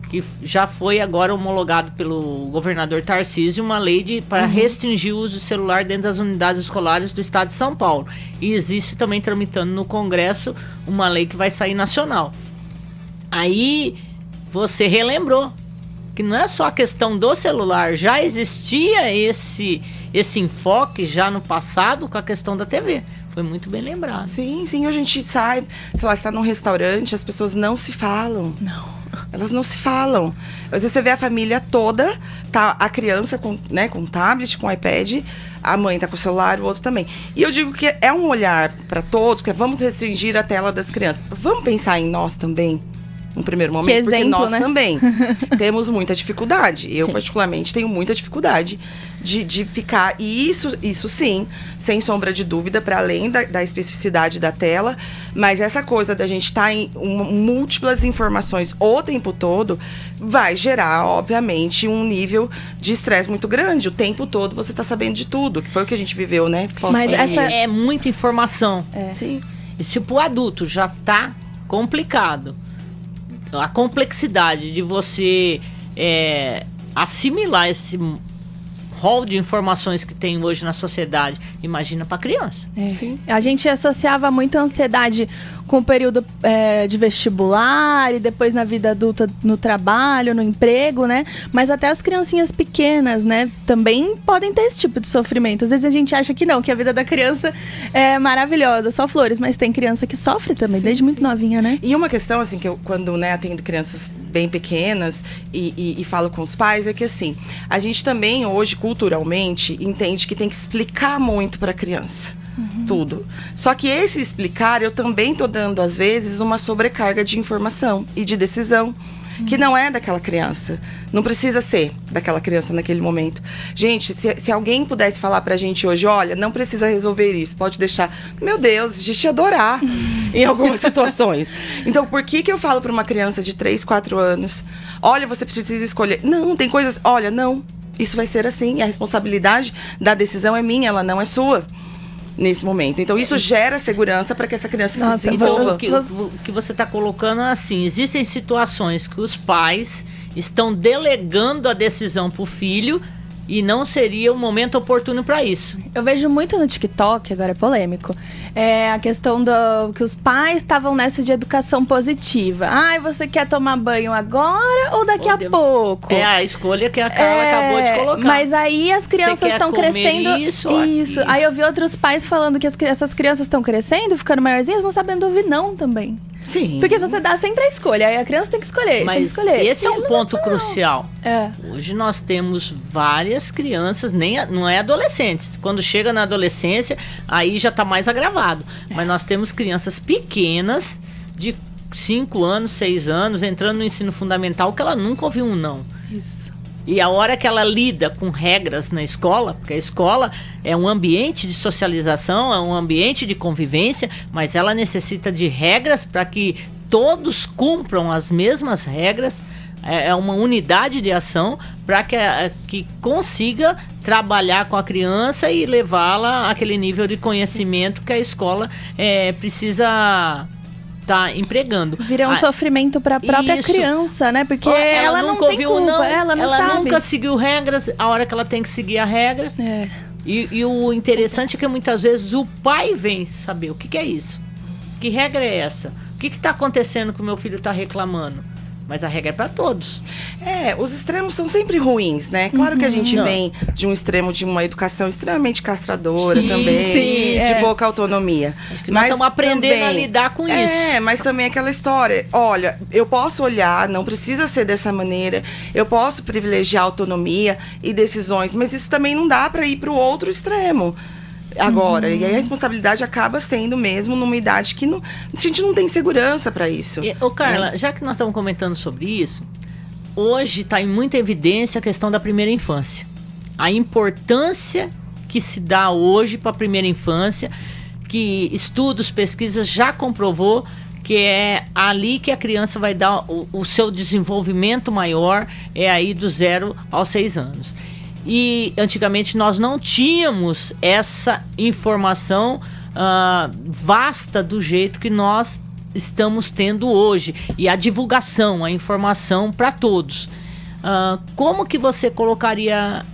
Que já foi agora homologado pelo governador Tarcísio uma lei para restringir o uso do celular dentro das unidades escolares do estado de São Paulo. E existe também tramitando no Congresso uma lei que vai sair nacional. Aí você relembrou que não é só a questão do celular, já existia esse enfoque já no passado com a questão da TV. Foi muito bem lembrado. Sim, hoje a gente sai, sei lá, está num restaurante, as pessoas não se falam. Não. Elas não se falam. Às vezes você vê a família toda, tá a criança com tablet, com iPad, a mãe tá com o celular, o outro também. E eu digo que é um olhar para todos, porque vamos restringir a tela das crianças. Vamos pensar em nós também, no primeiro momento, exemplo, porque nós né? também temos muita dificuldade. Eu, Sim. particularmente, tenho muita dificuldade de ficar... E isso sim, sem sombra de dúvida, para além da especificidade da tela. Mas essa coisa da gente estar em múltiplas informações o tempo todo vai gerar, obviamente, um nível de estresse muito grande. O tempo todo você está sabendo de tudo, que foi o que a gente viveu, né? Mas essa... É muita informação. Sim. E se pro adulto já tá complicado, a complexidade de você assimilar esse rol de informações que tem hoje na sociedade, imagina para criança. Sim. A gente associava muito a ansiedade com o período de vestibular e depois na vida adulta, no trabalho, no emprego, né? Mas até as criancinhas pequenas, né? Também podem ter esse tipo de sofrimento. Às vezes a gente acha que não, que a vida da criança é maravilhosa, só flores. Mas tem criança que sofre também, desde muito novinha, né? E uma questão, assim, que eu, quando atendo crianças bem pequenas e falo com os pais, é que, assim, a gente também hoje, culturalmente, entende que tem que explicar muito para a criança. Tudo. Só que esse explicar, eu também tô dando, às vezes, uma sobrecarga de informação e de decisão. que não é daquela criança. Não precisa ser daquela criança naquele momento. Gente, se alguém pudesse falar pra gente hoje, olha, não precisa resolver isso, pode deixar. Meu Deus, a gente ia adorar em algumas situações. Então, por que eu falo pra uma criança de 3, 4 anos, olha, você precisa escolher. Não, tem coisas, olha, não, isso vai ser assim, a responsabilidade da decisão é minha, ela não é sua. Nesse momento. Então, isso gera segurança para que essa criança se desenvolva. O que você está colocando é assim, existem situações que os pais estão delegando a decisão para o filho e não seria o momento oportuno para isso. Eu vejo muito no TikTok, agora é polêmico, a questão que os pais estavam nessa de educação positiva. Ai, você quer tomar banho agora ou daqui a pouco? É a escolha que a Carla acabou de colocar. Mas aí as crianças estão crescendo. Isso. Aí eu vi outros pais falando que essas crianças estão crescendo, ficando maiorzinhas, não sabendo ouvir não também. Sim. Porque você dá sempre a escolha, aí a criança tem que escolher. Mas tem que escolher. Esse é um ponto crucial. É. Hoje nós temos várias crianças, não é adolescentes. Quando chega na adolescência, aí já está mais agravado. Mas nós temos crianças pequenas, de 5 anos, 6 anos, entrando no ensino fundamental, que ela nunca ouviu um não. Isso. E a hora que ela lida com regras na escola, porque a escola é um ambiente de socialização, é um ambiente de convivência, mas ela necessita de regras para que todos cumpram as mesmas regras, é uma unidade de ação para que consiga trabalhar com a criança e levá-la àquele nível de conhecimento que a escola precisa tá empregando. Vira um sofrimento para a própria criança, né? Porque ela não tem culpa, ela não sabe. Ela nunca seguiu regras, a hora que ela tem que seguir as regras. É. E o interessante é que muitas vezes o pai vem saber o que é isso. Que regra é essa? O que está acontecendo que o meu filho está reclamando? Mas a regra é para todos. Os extremos são sempre ruins, né? Claro que a gente vem de um extremo de uma educação extremamente castradora também, de pouca autonomia. Acho que nós estamos aprendendo a lidar com isso. Mas também aquela história, olha, eu posso olhar, não precisa ser dessa maneira, eu posso privilegiar autonomia e decisões, mas isso também não dá para ir para o outro extremo. Agora, e aí a responsabilidade acaba sendo mesmo numa idade que a gente não tem segurança para isso. Carla, já que nós estamos comentando sobre isso, hoje está em muita evidência a questão da primeira infância. A importância que se dá hoje para a primeira infância, que estudos, pesquisas já comprovou que é ali que a criança vai dar o seu desenvolvimento maior, é aí do 0 aos 6 anos. E antigamente nós não tínhamos essa informação vasta do jeito que nós estamos tendo hoje. E a divulgação, a informação para todos. Como que você colocaria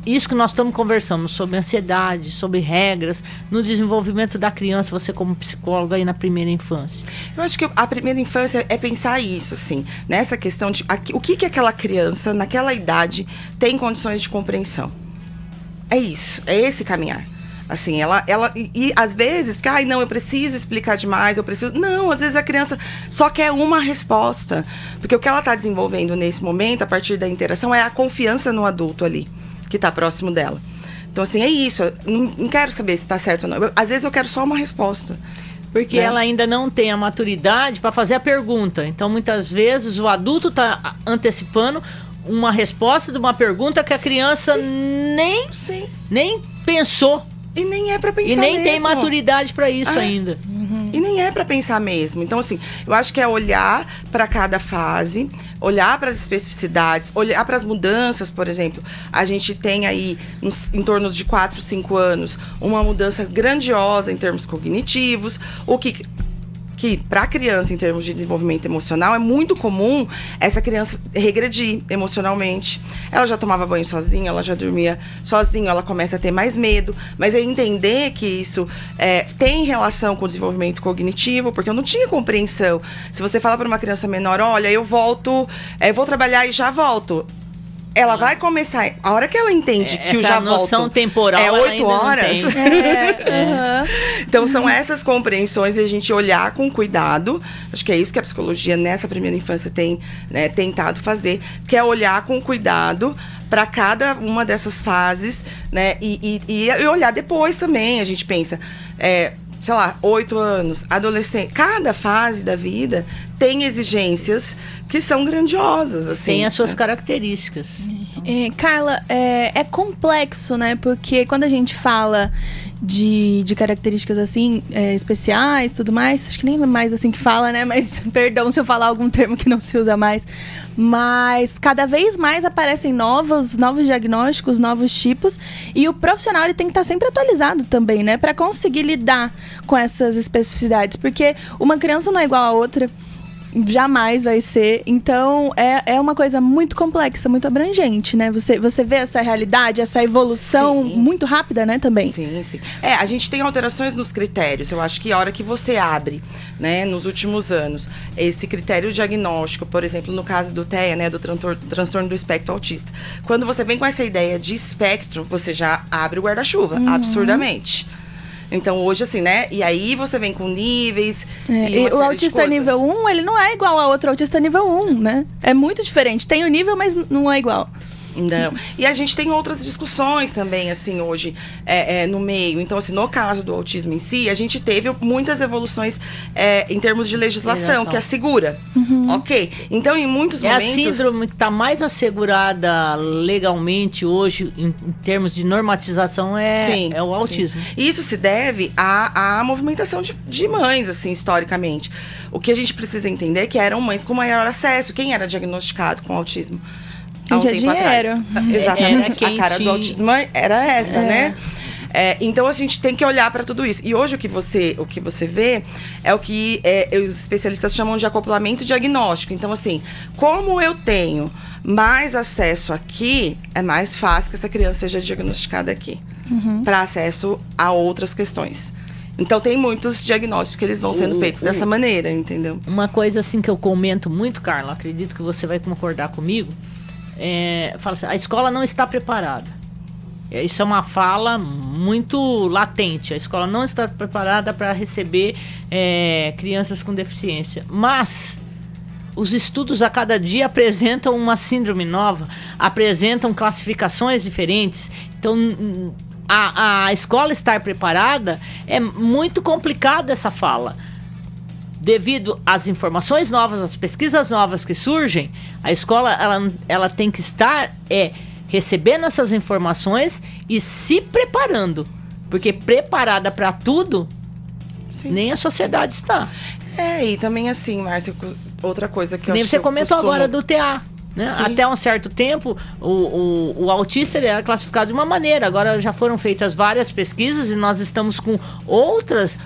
isso que nós estamos conversando sobre ansiedade, sobre regras, no desenvolvimento da criança, você como psicóloga aí na primeira infância? Eu acho que a primeira infância é pensar isso, assim, nessa questão de o que aquela criança, naquela idade, tem condições de compreensão. É isso, é esse caminhar. Assim, e às vezes, porque, não, eu preciso explicar demais, Não, às vezes a criança só quer uma resposta. Porque o que ela está desenvolvendo nesse momento, a partir da interação, é a confiança no adulto ali, que está próximo dela. Então, assim, é isso. Não quero saber se está certo ou não. Às vezes eu quero só uma resposta. Porque ela ainda não tem a maturidade para fazer a pergunta. Então, muitas vezes, o adulto está antecipando uma resposta de uma pergunta que a criança nem pensou. E nem é para pensar mesmo. E nem mesmo. tem maturidade para isso ainda. E nem é para pensar mesmo. Então, assim, eu acho que é olhar para cada fase, olhar para as especificidades, olhar para as mudanças, por exemplo. A gente tem aí, em torno de 4, 5 anos, uma mudança grandiosa em termos cognitivos, o que para a criança, em termos de desenvolvimento emocional, é muito comum essa criança regredir emocionalmente. Ela já tomava banho sozinha, ela já dormia sozinha, ela começa a ter mais medo. Mas é entender que isso tem relação com o desenvolvimento cognitivo, porque eu não tinha compreensão. Se você fala para uma criança menor, olha, eu volto, vou trabalhar e já volto. Ela vai começar, a hora que ela entende que o já volto... Essa noção temporal é 8 horas. Então, são essas compreensões e a gente olhar com cuidado. Acho que é isso que a psicologia, nessa primeira infância, tem tentado fazer, que é olhar com cuidado para cada uma dessas fases, né? E olhar depois também. A gente pensa... sei lá, 8 anos, adolescente. Cada fase da vida tem exigências que são grandiosas, assim. Tem as suas características. Carla, é complexo, né? Porque quando a gente fala de características assim, especiais e tudo mais, acho que nem é mais assim que fala, né? Mas perdão se eu falar algum termo que não se usa mais. Mas cada vez mais aparecem novos diagnósticos, novos tipos. E o profissional ele tem que estar sempre atualizado também, né? Para conseguir lidar com essas especificidades. Porque uma criança não é igual a outra. Jamais vai ser. Então, é uma coisa muito complexa, muito abrangente, né? Você vê essa realidade, essa evolução muito rápida, né, também. Sim. A gente tem alterações nos critérios. Eu acho que a hora que você abre, né, nos últimos anos, esse critério diagnóstico, por exemplo, no caso do TEA, né, do transtorno do espectro autista. Quando você vem com essa ideia de espectro, você já abre o guarda-chuva, absurdamente. Então, hoje, assim, né? E aí você vem com níveis. E o autista nível 1, ele não é igual a outro autista nível 1, né? É muito diferente. Tem o nível, mas não é igual. Não. E a gente tem outras discussões também, assim, hoje, no meio. Então, assim, no caso do autismo em si, a gente teve muitas evoluções em termos de legislação, que assegura. Ok? Então, em muitos momentos... É a síndrome que está mais assegurada legalmente hoje, em termos de normatização, é o autismo. Sim. Isso se deve à movimentação de mães, assim, historicamente. O que a gente precisa entender é que eram mães com maior acesso. Quem era diagnosticado com autismo? Há um tempo atrás. Exatamente. A cara do autismo era essa, né? Então a gente tem que olhar para tudo isso. E hoje o que você vê é o que os especialistas chamam de acoplamento diagnóstico. Então, assim, como eu tenho mais acesso aqui, é mais fácil que essa criança seja diagnosticada aqui. Para acesso a outras questões. Então tem muitos diagnósticos que eles vão sendo feitos dessa maneira, entendeu? Uma coisa assim que eu comento muito, Carla, acredito que você vai concordar comigo. Fala assim, a escola não está preparada. Isso é uma fala muito latente. A escola não está preparada para receber crianças com deficiência. Mas os estudos a cada dia apresentam uma síndrome nova, apresentam classificações diferentes. Então, a escola estar preparada é muito complicado essa fala. Devido às informações novas, às pesquisas novas que surgem, a escola ela tem que estar recebendo essas informações e se preparando. Porque preparada para tudo, nem a sociedade está. E também assim, Márcia, outra coisa que eu Nem acho você que comentou agora do TA. Né? Sim. Até um certo tempo, o autista ele era classificado de uma maneira. Agora já foram feitas várias pesquisas e nós estamos com outros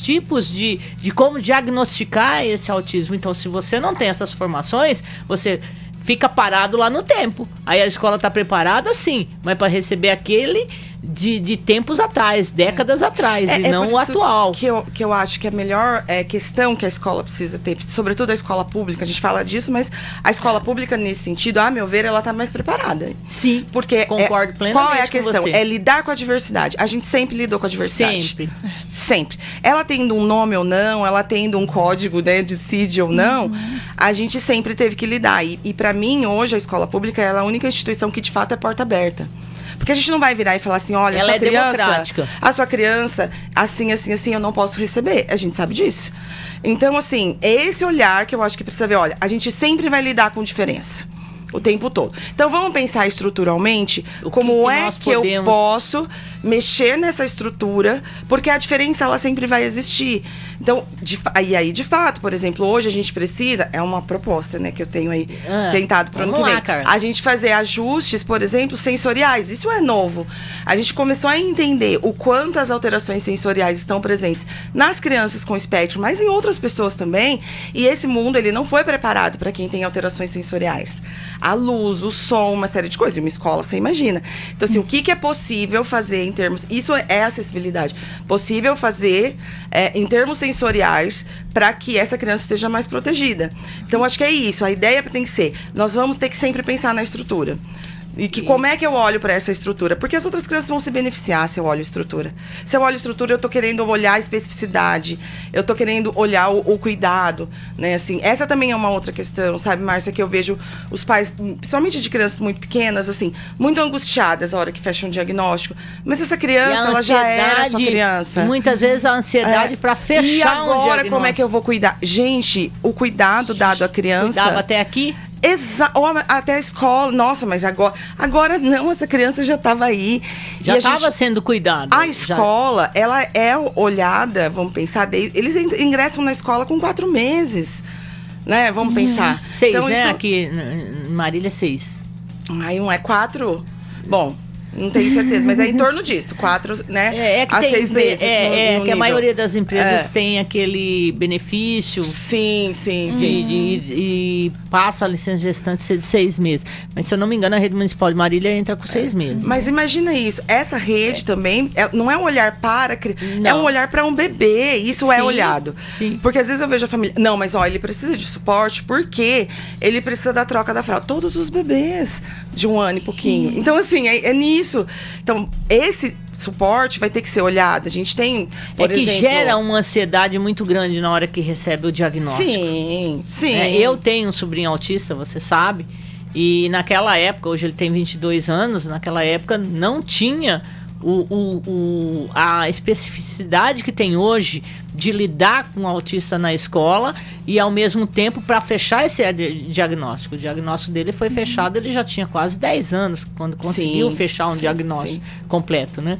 tipos de como diagnosticar esse autismo. Então, se você não tem essas formações, você fica parado lá no tempo. Aí a escola está preparada, sim, mas para receber aquele de tempos atrás, décadas atrás, e não o atual. Que eu acho que a melhor questão que a escola precisa ter, sobretudo a escola pública, a gente fala disso, mas a escola pública, nesse sentido, a meu ver, ela está mais preparada. Sim, porque concordo plenamente. Qual é a questão? Com você. É lidar com a diversidade. A gente sempre lidou com a diversidade. Sempre. Ela tendo um nome ou não, ela tendo um código, né, de CID ou não, a gente sempre teve que lidar. E para mim, hoje, a escola pública ela é a única instituição que, de fato, é porta aberta. Porque a gente não vai virar e falar assim, olha, ela a sua criança, assim, eu não posso receber. A gente sabe disso. Então, assim, é esse olhar que eu acho que precisa ver. Olha, a gente sempre vai lidar com diferença. O tempo todo. Então, vamos pensar estruturalmente como é que eu posso mexer nessa estrutura, porque a diferença, ela sempre vai existir. Então, aí, de fato, por exemplo, hoje a gente precisa, é uma proposta, né, que eu tenho aí tentado para o ano que vem. A gente fazer ajustes, por exemplo, sensoriais. Isso é novo. A gente começou a entender o quanto as alterações sensoriais estão presentes nas crianças com espectro, mas em outras pessoas também. E esse mundo, ele não foi preparado para quem tem alterações sensoriais. A luz, o som, uma série de coisas. E uma escola, você imagina. Então, assim, o que é possível fazer em termos... Isso é acessibilidade. Possível fazer em termos sensoriais para que essa criança esteja mais protegida. Então, acho que é isso. A ideia tem que ser... Nós vamos ter que sempre pensar na estrutura. E que como é que eu olho para essa estrutura? Porque as outras crianças vão se beneficiar se eu olho estrutura. Se eu olho estrutura, eu tô querendo olhar a especificidade, eu tô querendo olhar o cuidado, né? Assim, essa também é uma outra questão, sabe, Márcia, que eu vejo os pais, principalmente de crianças muito pequenas, assim, muito angustiadas a hora que fecha um diagnóstico. Mas essa criança, ela já era sua criança. Muitas vezes a ansiedade para fechar e agora, um diagnóstico. como é que eu vou cuidar? Gente, o cuidado dado à criança... Cuidava até aqui? Até a escola. Nossa, mas agora não, essa criança já estava aí. Já estava sendo cuidada. A escola, ela é olhada, vamos pensar, eles ingressam na escola com 4 meses, né? Vamos pensar. 6, então, né? Isso... Aqui em Marília, 6. Ai, não é 4? Bom... Não tenho certeza, mas é em torno disso, 4, né? A 6 meses. No que a maioria das empresas tem aquele benefício. Sim. E passa a licença gestante ser de 6 meses. Mas se eu não me engano, a rede municipal de Marília entra com 6 meses. Mas imagina isso, essa rede também não é um olhar para é um olhar para um bebê. Isso é olhado. Sim. Porque às vezes eu vejo a família. Não, mas ó, ele precisa de suporte porque ele precisa da troca da fralda. Todos os bebês de 1 ano e pouquinho. Então, assim, é nisso. Então, esse suporte vai ter que ser olhado. A gente tem, por exemplo... gera uma ansiedade muito grande na hora que recebe o diagnóstico. Sim. Eu tenho um sobrinho autista, você sabe, e naquela época, hoje ele tem 22 anos, naquela época não tinha a especificidade que tem hoje de lidar com o autista na escola e ao mesmo tempo para fechar esse diagnóstico. O diagnóstico dele foi fechado, ele já tinha quase 10 anos quando conseguiu fechar um diagnóstico completo, né?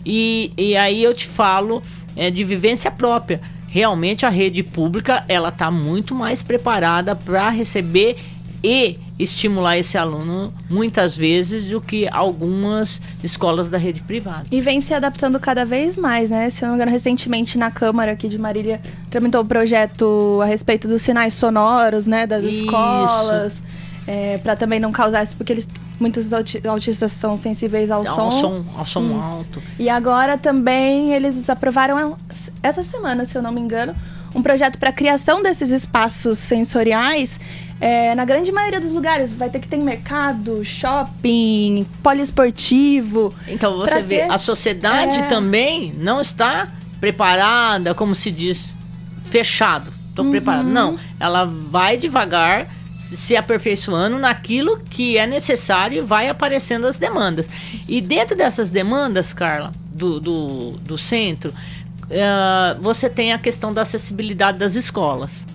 E aí eu te falo de vivência própria. Realmente a rede pública ela está muito mais preparada para receber e estimular esse aluno muitas vezes do que algumas escolas da rede privada. E vem se adaptando cada vez mais, né? Se eu não me engano, recentemente na Câmara aqui de Marília tramitou um projeto a respeito dos sinais sonoros, né? Das escolas, para também não causar isso, porque muitos autistas são sensíveis ao som. Ao som alto. E agora também eles aprovaram essa semana, se eu não me engano, um projeto para a criação desses espaços sensoriais. Na grande maioria dos lugares vai ter que ter mercado, shopping, poliesportivo. Então você vê, a sociedade também não está preparada, como se diz, fechado. Estou preparado. Não, ela vai devagar se aperfeiçoando naquilo que é necessário e vai aparecendo as demandas. E dentro dessas demandas, Carla, do centro, você tem a questão da acessibilidade das escolas.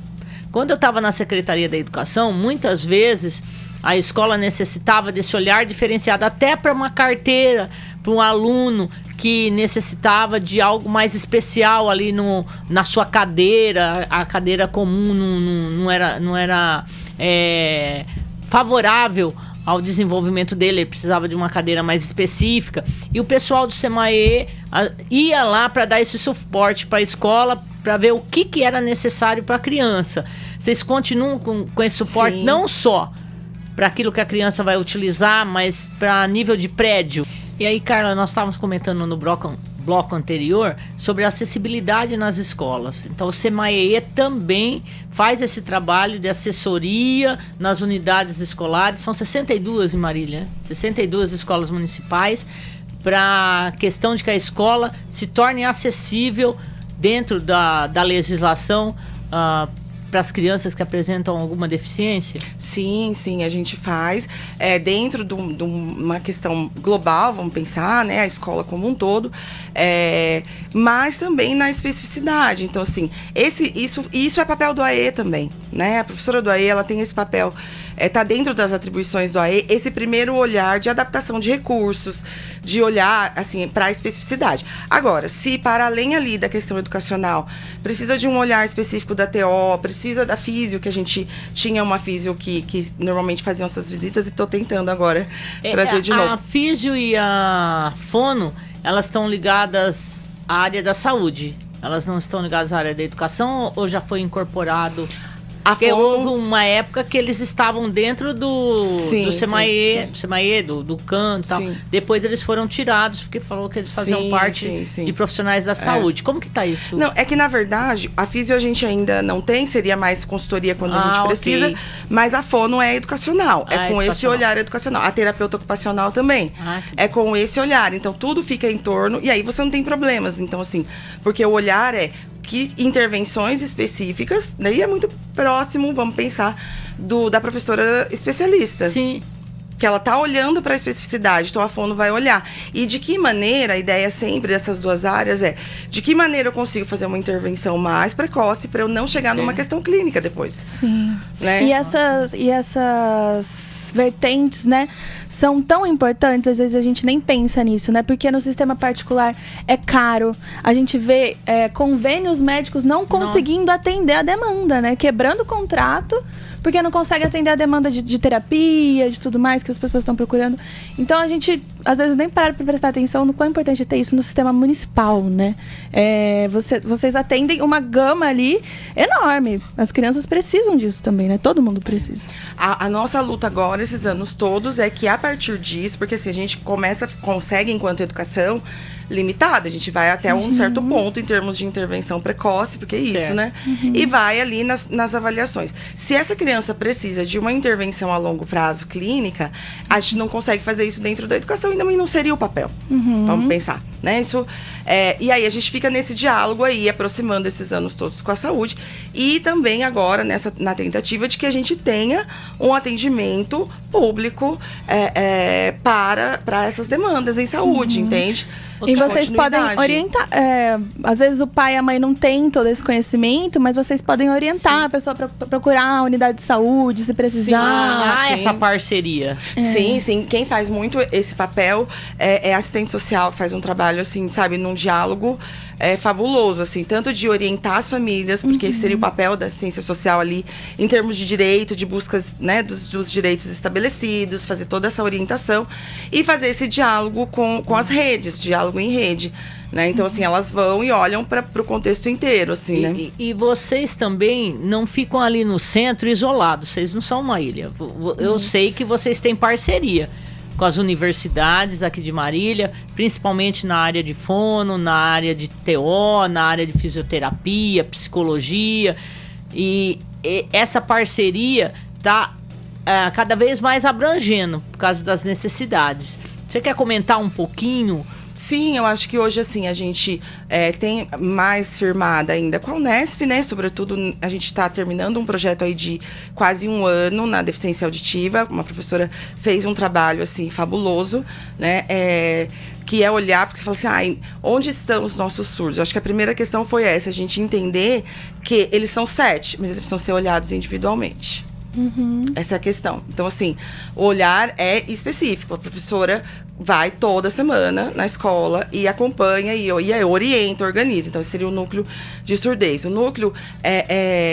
Quando eu estava na Secretaria da Educação, muitas vezes a escola necessitava desse olhar diferenciado, até para uma carteira, para um aluno que necessitava de algo mais especial ali na sua cadeira. A cadeira comum não era favorável ao desenvolvimento dele, ele precisava de uma cadeira mais específica. E o pessoal do SEMAE ia lá para dar esse suporte para a escola, para ver o que era necessário para a criança. Vocês continuam com esse suporte, Sim. Não só para aquilo que a criança vai utilizar, mas para nível de prédio. E aí, Carla, nós estávamos comentando no bloco anterior sobre a acessibilidade nas escolas. Então, o SEMAE também faz esse trabalho de assessoria nas unidades escolares. São 62 em Marília, 62 escolas municipais, para a questão de que a escola se torne acessível dentro da legislação para as crianças que apresentam alguma deficiência? Sim, a gente faz. Dentro de uma questão global, vamos pensar, né? A escola como um todo. Mas também na especificidade. Então, assim, isso é papel do AE também, né? A professora do AE, ela tem esse papel, tá dentro das atribuições do AE, esse primeiro olhar de adaptação de recursos, de olhar, assim, para a especificidade. Agora, se para além ali da questão educacional, precisa de um olhar específico da TO, precisa da físio, que a gente tinha uma físio que normalmente faziam essas visitas, e estou tentando agora trazer de novo. A físio e a fono, elas estão ligadas à área da saúde? Elas não estão ligadas à área da educação ou já foi incorporado? Porque houve uma época que eles estavam dentro do SEMAE, do CAN e tal. Sim. Depois eles foram tirados, porque falou que eles faziam parte de profissionais da saúde. Como que tá isso? Não, é que na verdade, a fisio a gente ainda não tem, seria mais consultoria quando a gente precisa, ok. mas a fono é educacional, é com esse olhar educacional. A terapeuta ocupacional também, é com esse olhar. Então, tudo fica em torno, e aí você não tem problemas. Então, assim, porque o olhar é que intervenções específicas, daí é muito próximo, vamos pensar, da professora especialista. Sim. Que ela tá olhando para a especificidade, então a fono vai olhar. E de que maneira, a ideia sempre dessas duas áreas é, de que maneira eu consigo fazer uma intervenção mais precoce para eu não chegar numa questão clínica depois. Sim. Né? E essas vertentes, né, são tão importantes, às vezes a gente nem pensa nisso, né? Porque no sistema particular é caro. A gente vê convênios médicos não conseguindo atender a demanda, né? Quebrando o contrato, porque não consegue atender a demanda de terapia, de tudo mais que as pessoas estão procurando. Então, a gente, às vezes, nem para prestar atenção no quão importante é ter isso no sistema municipal, né? Vocês atendem uma gama ali enorme. As crianças precisam disso também, né? Todo mundo precisa. A nossa luta agora, esses anos todos, é que a partir disso, porque assim, a gente consegue, enquanto educação, limitada. A gente vai até um certo ponto em termos de intervenção precoce, porque é isso, né? E vai ali nas avaliações. Se essa criança precisa de uma intervenção a longo prazo clínica, a gente não consegue fazer isso dentro da educação e também não seria o papel. Vamos pensar, né? Isso, e aí a gente fica nesse diálogo aí, aproximando esses anos todos com a saúde e também agora na tentativa de que a gente tenha um atendimento público para essas demandas em saúde, entende? E vocês podem orientar. Às vezes o pai e a mãe não têm todo esse conhecimento, mas vocês podem orientar a pessoa para procurar a unidade de saúde, se precisar. Sim. Essa parceria. Sim. Quem faz muito esse papel é assistente social, que faz um trabalho, assim, sabe, num diálogo fabuloso, assim, tanto de orientar as famílias, porque esse seria o papel da assistência social ali, em termos de direito, de buscas, né, dos direitos estabelecidos, fazer toda essa orientação e fazer esse diálogo com as redes, diálogo em rede, né? Então, assim, elas vão e olham para o contexto inteiro, assim, né? E vocês também não ficam ali no centro isolados, vocês não são uma ilha. Eu sei que vocês têm parceria com as universidades aqui de Marília, principalmente na área de fono, na área de TO, na área de fisioterapia, psicologia, e essa parceria está cada vez mais abrangendo por causa das necessidades. Você quer comentar um pouquinho? Sim, eu acho que hoje, assim, a gente tem mais firmada ainda com a Unesp, né? Sobretudo, a gente está terminando um projeto aí de quase 1 ano na deficiência auditiva. Uma professora fez um trabalho, assim, fabuloso, né? Que é olhar, porque você fala assim, onde estão os nossos surdos? Eu acho que a primeira questão foi essa, a gente entender que eles são 7, mas eles precisam ser olhados individualmente. Essa é a questão. Então, assim, o olhar é específico. A professora vai toda semana na escola e acompanha e orienta, organiza. Então, esse seria o núcleo de surdez. O núcleo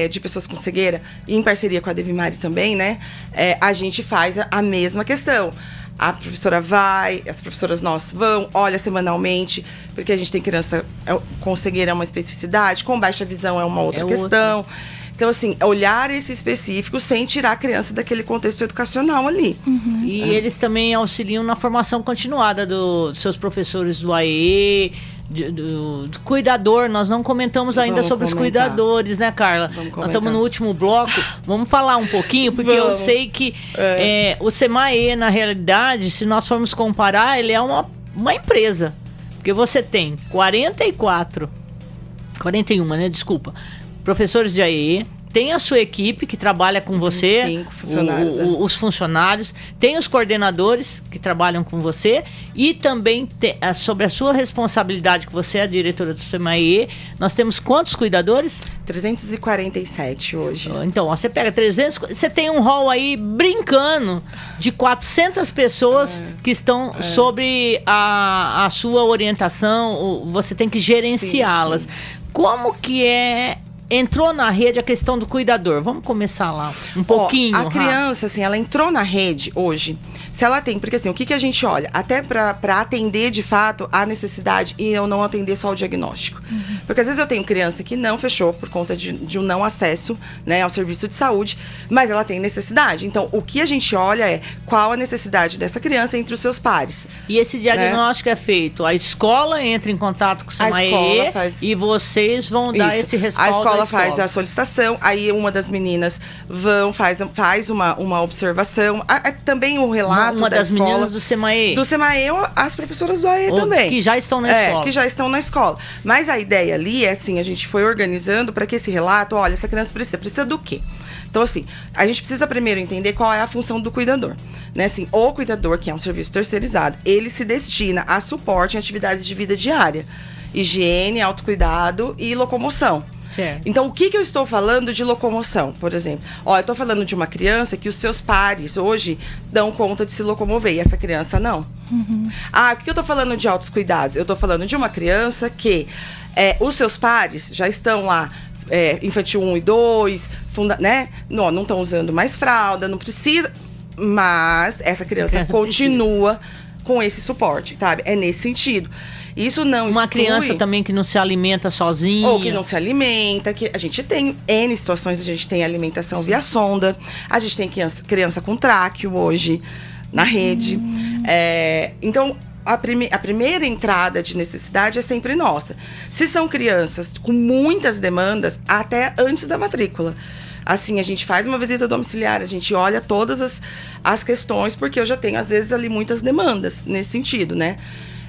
de pessoas com cegueira, em parceria com a Devimari também, né? A gente faz a mesma questão. A professora vai, as professoras nossas vão, olha semanalmente, porque a gente tem criança com cegueira, é uma especificidade, com baixa visão é uma outra questão. Então, assim, olhar esse específico sem tirar a criança daquele contexto educacional ali. E eles também auxiliam na formação continuada dos seus professores do AE, do cuidador. Nós não comentamos ainda sobre os cuidadores, né, Carla? Nós estamos no último bloco. Vamos falar um pouquinho, porque eu sei que o SEMAE, na realidade, se nós formos comparar, ele é uma empresa. Porque você tem 41, né? Desculpa. Professores de AE, tem a sua equipe que trabalha com você, 5 funcionários, os funcionários, tem os coordenadores que trabalham com você e também sobre a sua responsabilidade, que você é a diretora do SEMAE, nós temos quantos cuidadores? 347 hoje. Então, você pega 300, você tem um hall aí brincando de 400 pessoas que estão sobre a sua orientação, você tem que gerenciá-las. Sim. Como que é entrou na rede a questão do cuidador. Vamos começar lá um pouquinho. A criança, assim, ela entrou na rede hoje. Se ela tem, porque assim, o que a gente olha? Até para atender de fato a necessidade e eu não atender só o diagnóstico. Porque às vezes eu tenho criança que não fechou por conta de um não acesso, né, ao serviço de saúde, mas ela tem necessidade. Então, o que a gente olha é qual a necessidade dessa criança entre os seus pares. E esse diagnóstico é feito? A escola entra em contato com o SEMAE e vocês vão dar esse respaldo à escola. Faz a solicitação, aí uma das meninas faz uma observação, também o relato uma da das escola, meninas do SEMAE. Do SEMAE, as professoras do AE também. Que já estão na escola. Que já estão na escola. Mas a ideia ali é assim, a gente foi organizando para que esse relato, olha, essa criança precisa do quê? Então, assim, a gente precisa primeiro entender qual é a função do cuidador, né? Assim, o cuidador, que é um serviço terceirizado, ele se destina a suporte em atividades de vida diária. Higiene, autocuidado e locomoção. Certo. Então, o que eu estou falando de locomoção, por exemplo? Eu estou falando de uma criança que os seus pares hoje dão conta de se locomover e essa criança não. O que eu estou falando de altos cuidados? Eu estou falando de uma criança que os seus pares já estão lá, infantil 1 e 2, né? Não estão usando mais fralda, não precisa, mas essa criança continua com esse suporte, sabe? É nesse sentido. Isso não Uma criança também que não se alimenta sozinha. Ou que não se alimenta, que a gente tem N situações, a gente tem alimentação via sonda, a gente tem criança com tráqueo hoje na rede. Então, a primeira entrada de necessidade é sempre nossa. Se são crianças com muitas demandas, até antes da matrícula. Assim, a gente faz uma visita domiciliar, a gente olha todas as questões, porque eu já tenho, às vezes, ali muitas demandas nesse sentido, né?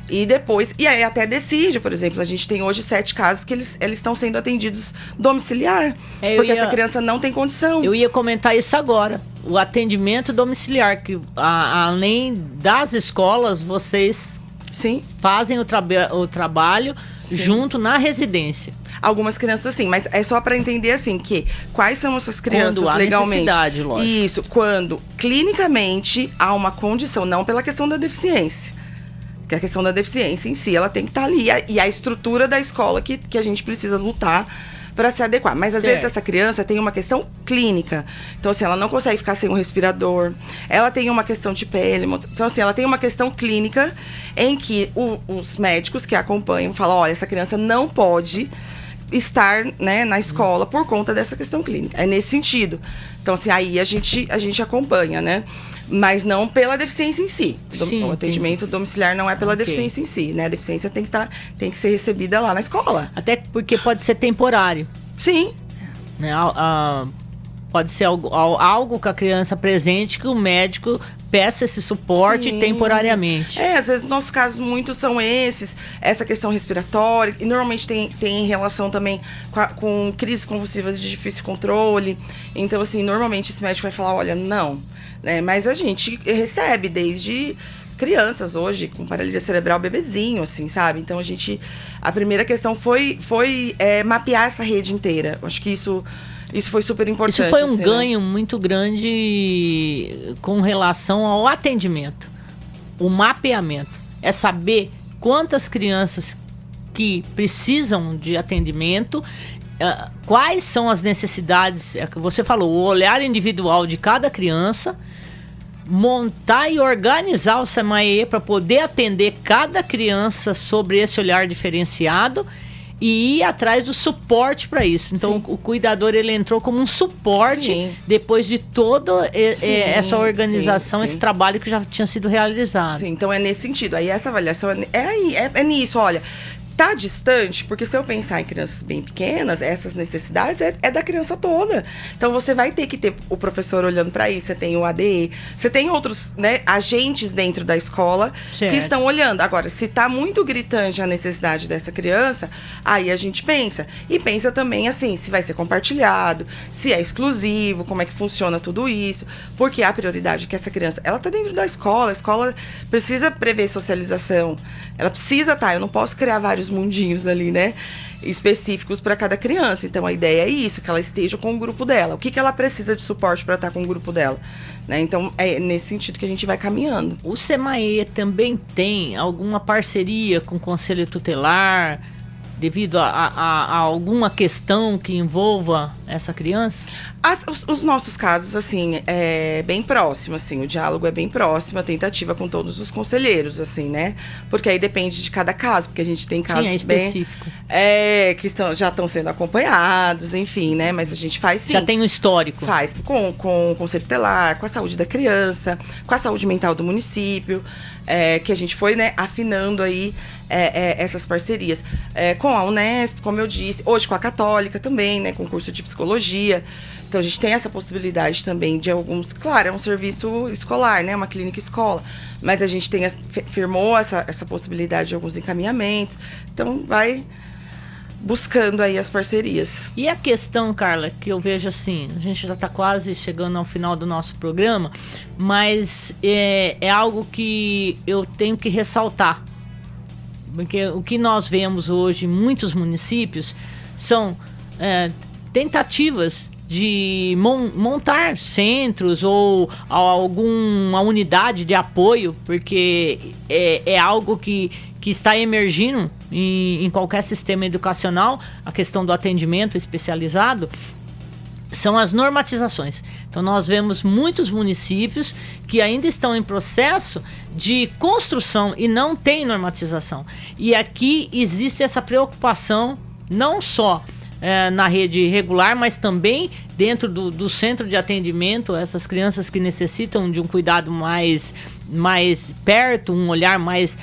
E aí até decide, por exemplo, a gente tem hoje 7 casos que eles estão sendo atendidos domiciliar, porque essa criança não tem condição. Eu ia comentar isso agora, o atendimento domiciliar, que além das escolas, vocês fazem o trabalho junto na residência. Algumas crianças sim, mas é só para entender assim que quais são essas crianças quando há legalmente. Necessidade, lógico. Isso, quando clinicamente há uma condição, não pela questão da deficiência. Que a questão da deficiência em si, ela tem que estar ali. E a estrutura da escola que a gente precisa lutar para se adequar. Mas, às vezes, essa criança tem uma questão clínica. Então, assim, ela não consegue ficar sem um respirador. Ela tem uma questão de pele. Então, assim, ela tem uma questão clínica em que os médicos que a acompanham falam, olha, essa criança não pode estar, né, na escola por conta dessa questão clínica. É nesse sentido. Então, assim, aí a gente acompanha, né? Mas não pela deficiência em si. O atendimento domiciliar não é pela deficiência em si, né? A deficiência tem que ser recebida lá na escola. Até porque pode ser temporário. Sim. Né? Pode ser algo que a criança apresente que o médico peça esse suporte temporariamente. Às vezes nossos casos muitos são essa questão respiratória, e normalmente tem relação também com crises convulsivas de difícil controle. Então, assim, normalmente esse médico vai falar, olha, não, né? Mas a gente recebe desde crianças hoje com paralisia cerebral, bebezinho, assim, sabe? Então a primeira questão foi mapear essa rede inteira. Eu acho que isso foi super importante. Isso foi um assim, ganho muito grande com relação ao atendimento. O mapeamento. É saber quantas crianças que precisam de atendimento, quais são as necessidades, é que você falou, o olhar individual de cada criança, montar e organizar o SEMAE para poder atender cada criança sobre esse olhar diferenciado e ir atrás do suporte para isso. Então, o cuidador, ele entrou como um suporte depois de toda essa organização, esse trabalho que já tinha sido realizado. Sim, então é nesse sentido. Aí essa avaliação é nisso, olha. Tá distante, porque se eu pensar em crianças bem pequenas, essas necessidades é da criança toda. Então você vai ter que ter o professor olhando para isso, você tem o ADE, você tem outros, né, agentes dentro da escola que estão olhando. Agora, se tá muito gritante a necessidade dessa criança, aí a gente pensa. E pensa também assim, se vai ser compartilhado, se é exclusivo, como é que funciona tudo isso. Porque a prioridade é que essa criança, ela tá dentro da escola, a escola precisa prever socialização. Ela precisa eu não posso criar vários mundinhos ali, né, específicos para cada criança. Então a ideia é isso, que ela esteja com o grupo dela. O que ela precisa de suporte para estar com o grupo dela, né? Então é nesse sentido que a gente vai caminhando. O SEMAE também tem alguma parceria com o Conselho Tutelar devido a alguma questão que envolva essa criança? Os nossos casos, assim, é bem próximo, assim, o diálogo é bem próximo, a tentativa com todos os conselheiros, assim, né? Porque aí depende de cada caso, porque a gente tem casos específico. Que já estão sendo acompanhados, enfim, né? Mas a gente faz sim. Já tem um histórico. Faz com o conselho tutelar, com a saúde da criança, com a saúde mental do município, que a gente foi, né, afinando aí essas parcerias. Com a Unesp, como eu disse, hoje com a Católica também, né, com o curso de psicologia. Então a gente tem essa possibilidade também de alguns, claro, é um serviço escolar, né, uma clínica escola, mas a gente firmou essa possibilidade de alguns encaminhamentos. Então vai buscando aí as parcerias. E a questão, Carla, que eu vejo assim, a gente já está quase chegando ao final do nosso programa, mas é algo que eu tenho que ressaltar. Porque o que nós vemos hoje em muitos municípios são tentativas de montar centros ou alguma unidade de apoio, porque é algo que está emergindo em qualquer sistema educacional, a questão do atendimento especializado, são as normatizações. Então nós vemos muitos municípios que ainda estão em processo de construção e não tem normatização. E aqui existe essa preocupação não só na rede regular, mas também dentro do centro de atendimento, essas crianças que necessitam de um cuidado mais perto, um olhar mais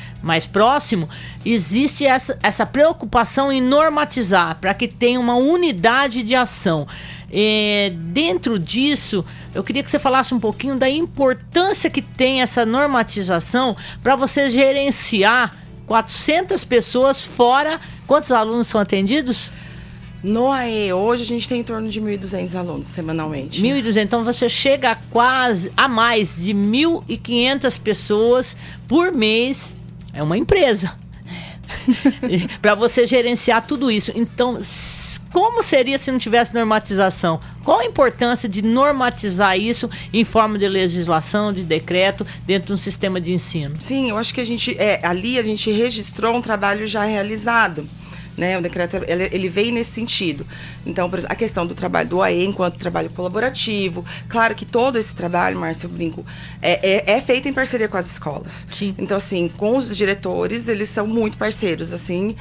próximo, existe essa preocupação em normatizar, para que tenha uma unidade de ação. Dentro disso, eu queria que você falasse um pouquinho da importância que tem essa normatização para você gerenciar 400 pessoas fora. Quantos alunos são atendidos? No AE, hoje a gente tem em torno de 1.200 alunos semanalmente. 1.200, então você chega a mais de 1.500 pessoas por mês. É uma empresa. Para você gerenciar tudo isso. Então, como seria se não tivesse normatização? Qual a importância de normatizar isso em forma de legislação, de decreto, dentro de um sistema de ensino? Sim, eu acho que ali a gente registrou um trabalho já realizado. Né, o decreto ele veio nesse sentido. Então, a questão do trabalho do AE enquanto trabalho colaborativo, claro que todo esse trabalho, Márcia, eu brinco, é feito em parceria com as escolas. Sim. Então, assim, com os diretores, eles são muito parceiros, assim,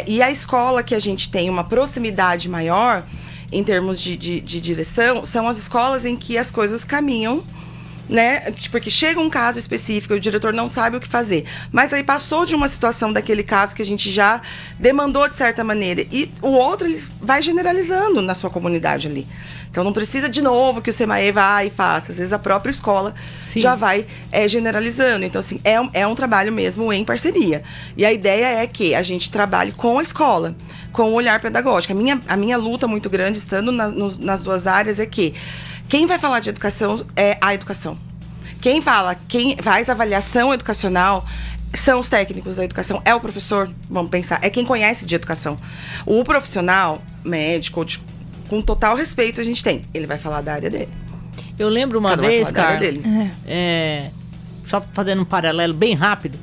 e a escola que a gente tem uma proximidade maior em termos de direção, são as escolas em que as coisas caminham, né? Porque chega um caso específico e o diretor não sabe o que fazer. Mas aí passou de uma situação daquele caso que a gente já demandou de certa maneira. E o outro, ele vai generalizando na sua comunidade ali. Então não precisa de novo que o SEMAE vá e faça. Às vezes a própria escola já vai generalizando. Então, assim, é um trabalho mesmo em parceria. E a ideia é que a gente trabalhe com a escola, com o olhar pedagógico. A minha luta muito grande, estando nas duas áreas, é que quem vai falar de educação é a educação. Quem faz avaliação educacional são os técnicos da educação, é o professor, vamos pensar, é quem conhece de educação. O profissional, médico, com total respeito a gente tem, ele vai falar da área dele. Eu lembro uma vez, cara, só fazendo um paralelo bem rápido,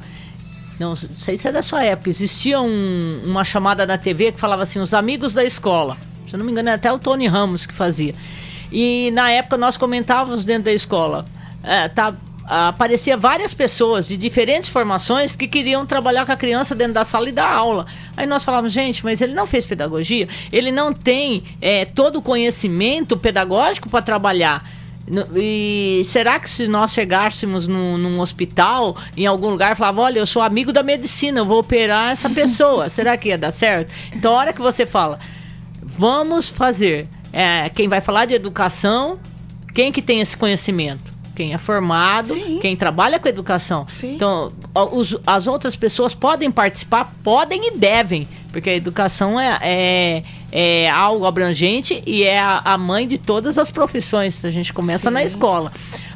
não sei se é da sua época, existia uma chamada na TV que falava assim, os amigos da escola, se eu não me engano, era até o Tony Ramos que fazia. E na época nós comentávamos dentro da escola, aparecia várias pessoas de diferentes formações que queriam trabalhar com a criança dentro da sala e dar aula. Aí nós falávamos, gente, mas ele não fez pedagogia, ele não tem todo o conhecimento pedagógico para trabalhar. E será que se nós chegássemos num hospital, em algum lugar, falava, olha, eu sou amigo da medicina, eu vou operar essa pessoa, será que ia dar certo? Então a hora que você fala, vamos fazer... quem vai falar de educação, quem que tem esse conhecimento? Quem é formado, sim, quem trabalha com educação. Sim. Então, as outras pessoas podem participar, podem e devem, porque a educação é algo abrangente e é a mãe de todas as profissões. A gente começa, sim, na escola.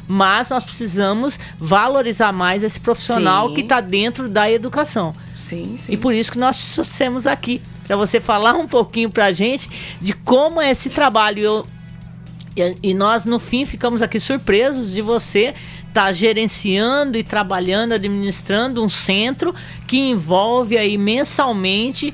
Mas nós precisamos valorizar mais esse profissional, sim, que está dentro da educação. Sim, sim. E por isso que nós trouxemos aqui, para você falar um pouquinho para a gente de como é esse trabalho. E nós, no fim, ficamos aqui surpresos de você estar gerenciando e trabalhando, administrando um centro que envolve aí mensalmente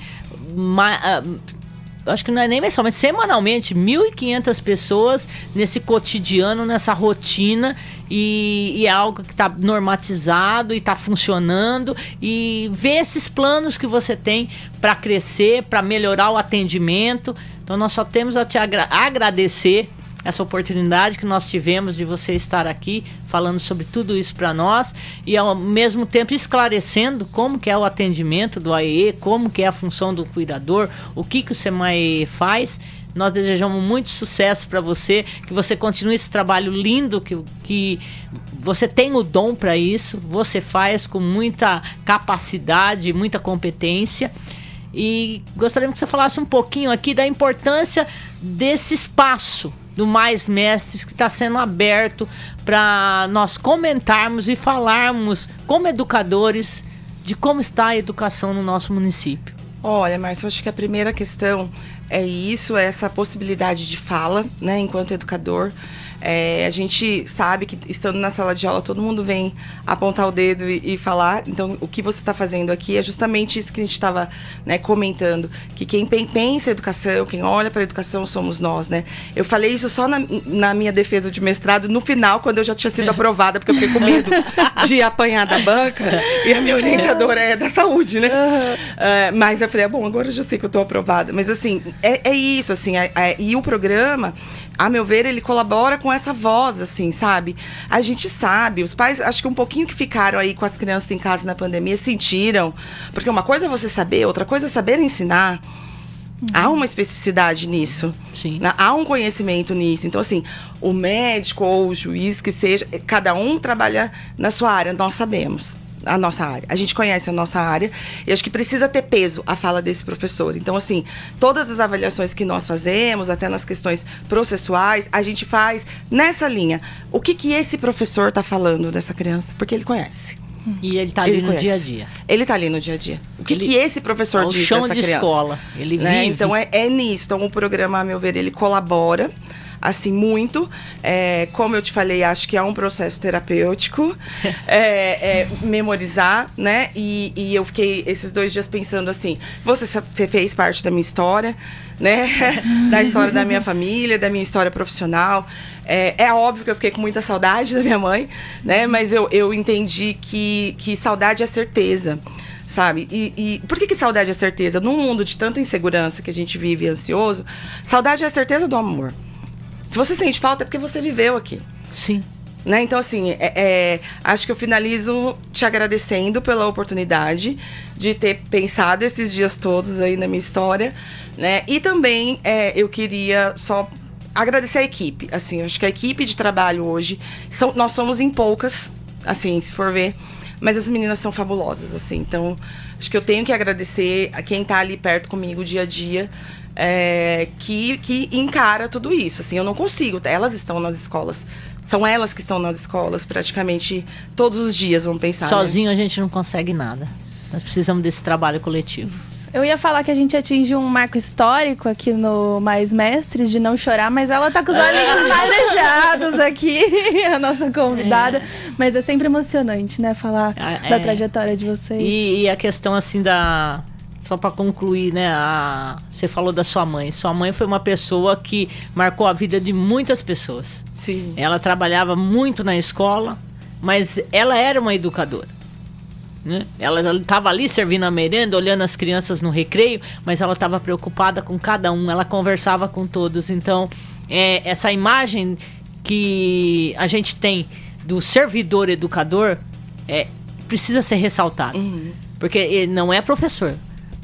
acho que não é nem mensalmente, semanalmente, 1.500 pessoas nesse cotidiano, nessa rotina, e é algo que está normatizado e está funcionando, e ver esses planos que você tem para crescer, para melhorar o atendimento. Então nós só temos a te agradecer essa oportunidade que nós tivemos de você estar aqui falando sobre tudo isso para nós e ao mesmo tempo esclarecendo como que é o atendimento do AEE, como que é a função do cuidador, o que o SEMAE faz. Nós desejamos muito sucesso para você, que você continue esse trabalho lindo, que você tem o dom para isso, você faz com muita capacidade, muita competência. E gostaríamos que você falasse um pouquinho aqui da importância desse espaço do Mais Mestres que está sendo aberto para nós comentarmos e falarmos como educadores de como está a educação no nosso município. Olha, Márcia, eu acho que a primeira questão é isso, é essa possibilidade de fala, né, enquanto educador. A gente sabe que estando na sala de aula todo mundo vem apontar o dedo e falar. Então o que você está fazendo aqui é justamente isso que a gente estava, né, comentando, que quem pensa em educação, quem olha para a educação somos nós, né? Eu falei isso só na minha defesa de mestrado no final, quando eu já tinha sido aprovada, porque eu fiquei com medo de apanhar da banca, e a minha orientadora é da saúde, né? Mas eu falei, bom, agora eu já sei que eu estou aprovada. Mas assim, é isso, assim, e o programa, a meu ver, ele colabora com essa voz, assim, sabe? A gente sabe, os pais, acho que um pouquinho que ficaram aí com as crianças em casa na pandemia, sentiram. Porque uma coisa é você saber, outra coisa é saber ensinar. Há uma especificidade nisso. Sim. Há um conhecimento nisso. Então, assim, o médico ou o juiz, que seja, cada um trabalha na sua área, nós sabemos. A nossa área. A gente conhece a nossa área e acho que precisa ter peso a fala desse professor. Então, assim, todas as avaliações que nós fazemos, até nas questões processuais, a gente faz nessa linha. O que esse professor está falando dessa criança? Porque ele conhece. E ele está ali no dia a dia. Ele está ali no dia a dia. O que esse professor diz dessa criança? O chão de escola. Ele vive. Né? Então, é nisso. Então, o programa, a meu ver, ele colabora assim, muito. Como eu te falei, acho que é um processo terapêutico. Memorizar, né? E eu fiquei esses 2 dias pensando assim, você fez parte da minha história, né? Da história da minha família, da minha história profissional. É óbvio que eu fiquei com muita saudade da minha mãe, né? Mas eu entendi que saudade é certeza. Sabe? E por que saudade é certeza? Num mundo de tanta insegurança que a gente vive ansioso, saudade é a certeza do amor. Se você sente falta, é porque você viveu aqui. Sim. Né? Então, assim, acho que eu finalizo te agradecendo pela oportunidade de ter pensado esses dias todos aí na minha história, né? E também eu queria só agradecer a equipe. Assim, acho que a equipe de trabalho hoje, nós somos em poucas, assim, se for ver, mas as meninas são fabulosas, assim. Então, acho que eu tenho que agradecer a quem está ali perto comigo dia a dia, que encara tudo isso. Assim, eu não consigo. Elas estão nas escolas. São elas que estão nas escolas praticamente todos os dias, vamos pensar. Sozinho, né? A gente não consegue nada. Nós precisamos desse trabalho coletivo. Eu ia falar que a gente atinge um marco histórico aqui no Mais Mestres de não chorar, mas ela tá com os olhinhos marejados aqui, a nossa convidada. Mas é sempre emocionante, né, falar da trajetória de vocês. E a questão, assim, só para concluir, né? Você falou da sua mãe. Sua mãe foi uma pessoa que marcou a vida de muitas pessoas. Sim. Ela trabalhava muito na escola, mas ela era uma educadora. Né? Ela estava ali servindo a merenda, olhando as crianças no recreio, mas ela estava preocupada com cada um, ela conversava com todos. Então, essa imagem que a gente tem do servidor educador precisa ser ressaltada. Uhum. Porque ele não é professor,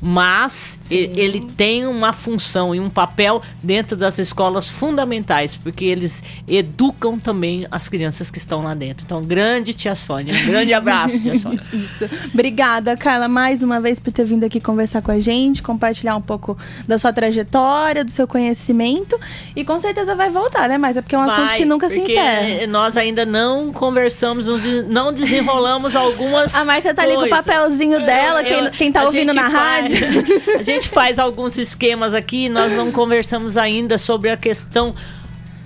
mas ele tem uma função e um papel dentro das escolas fundamentais, porque eles educam também as crianças que estão lá dentro. Então, grande tia Sônia, um grande abraço, tia Sônia. Isso. Obrigada, Carla, mais uma vez por ter vindo aqui conversar com a gente, compartilhar um pouco da sua trajetória, do seu conhecimento, e com certeza vai voltar, né? Mas é porque é um assunto que nunca se encerra. Nós ainda não conversamos, não desenrolamos algumas A Márcia tá ali com o papelzinho dela, quem tá ouvindo na rádio. A gente faz alguns esquemas aqui, nós não conversamos ainda sobre a questão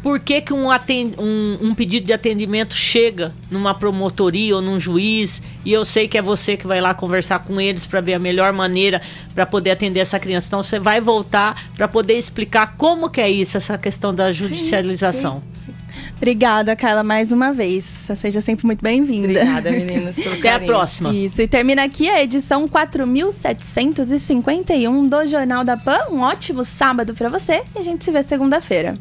por que um pedido de atendimento chega numa promotoria ou num juiz, e eu sei que é você que vai lá conversar com eles para ver a melhor maneira para poder atender essa criança. Então você vai voltar para poder explicar como que é isso, essa questão da judicialização. Sim. Obrigada, Carla, mais uma vez. Seja sempre muito bem-vinda. Obrigada, meninas, pelo Até a carinho. próxima. Isso, e termina aqui a edição 4751 do Jornal da Pan. Um ótimo sábado para você e a gente se vê segunda-feira.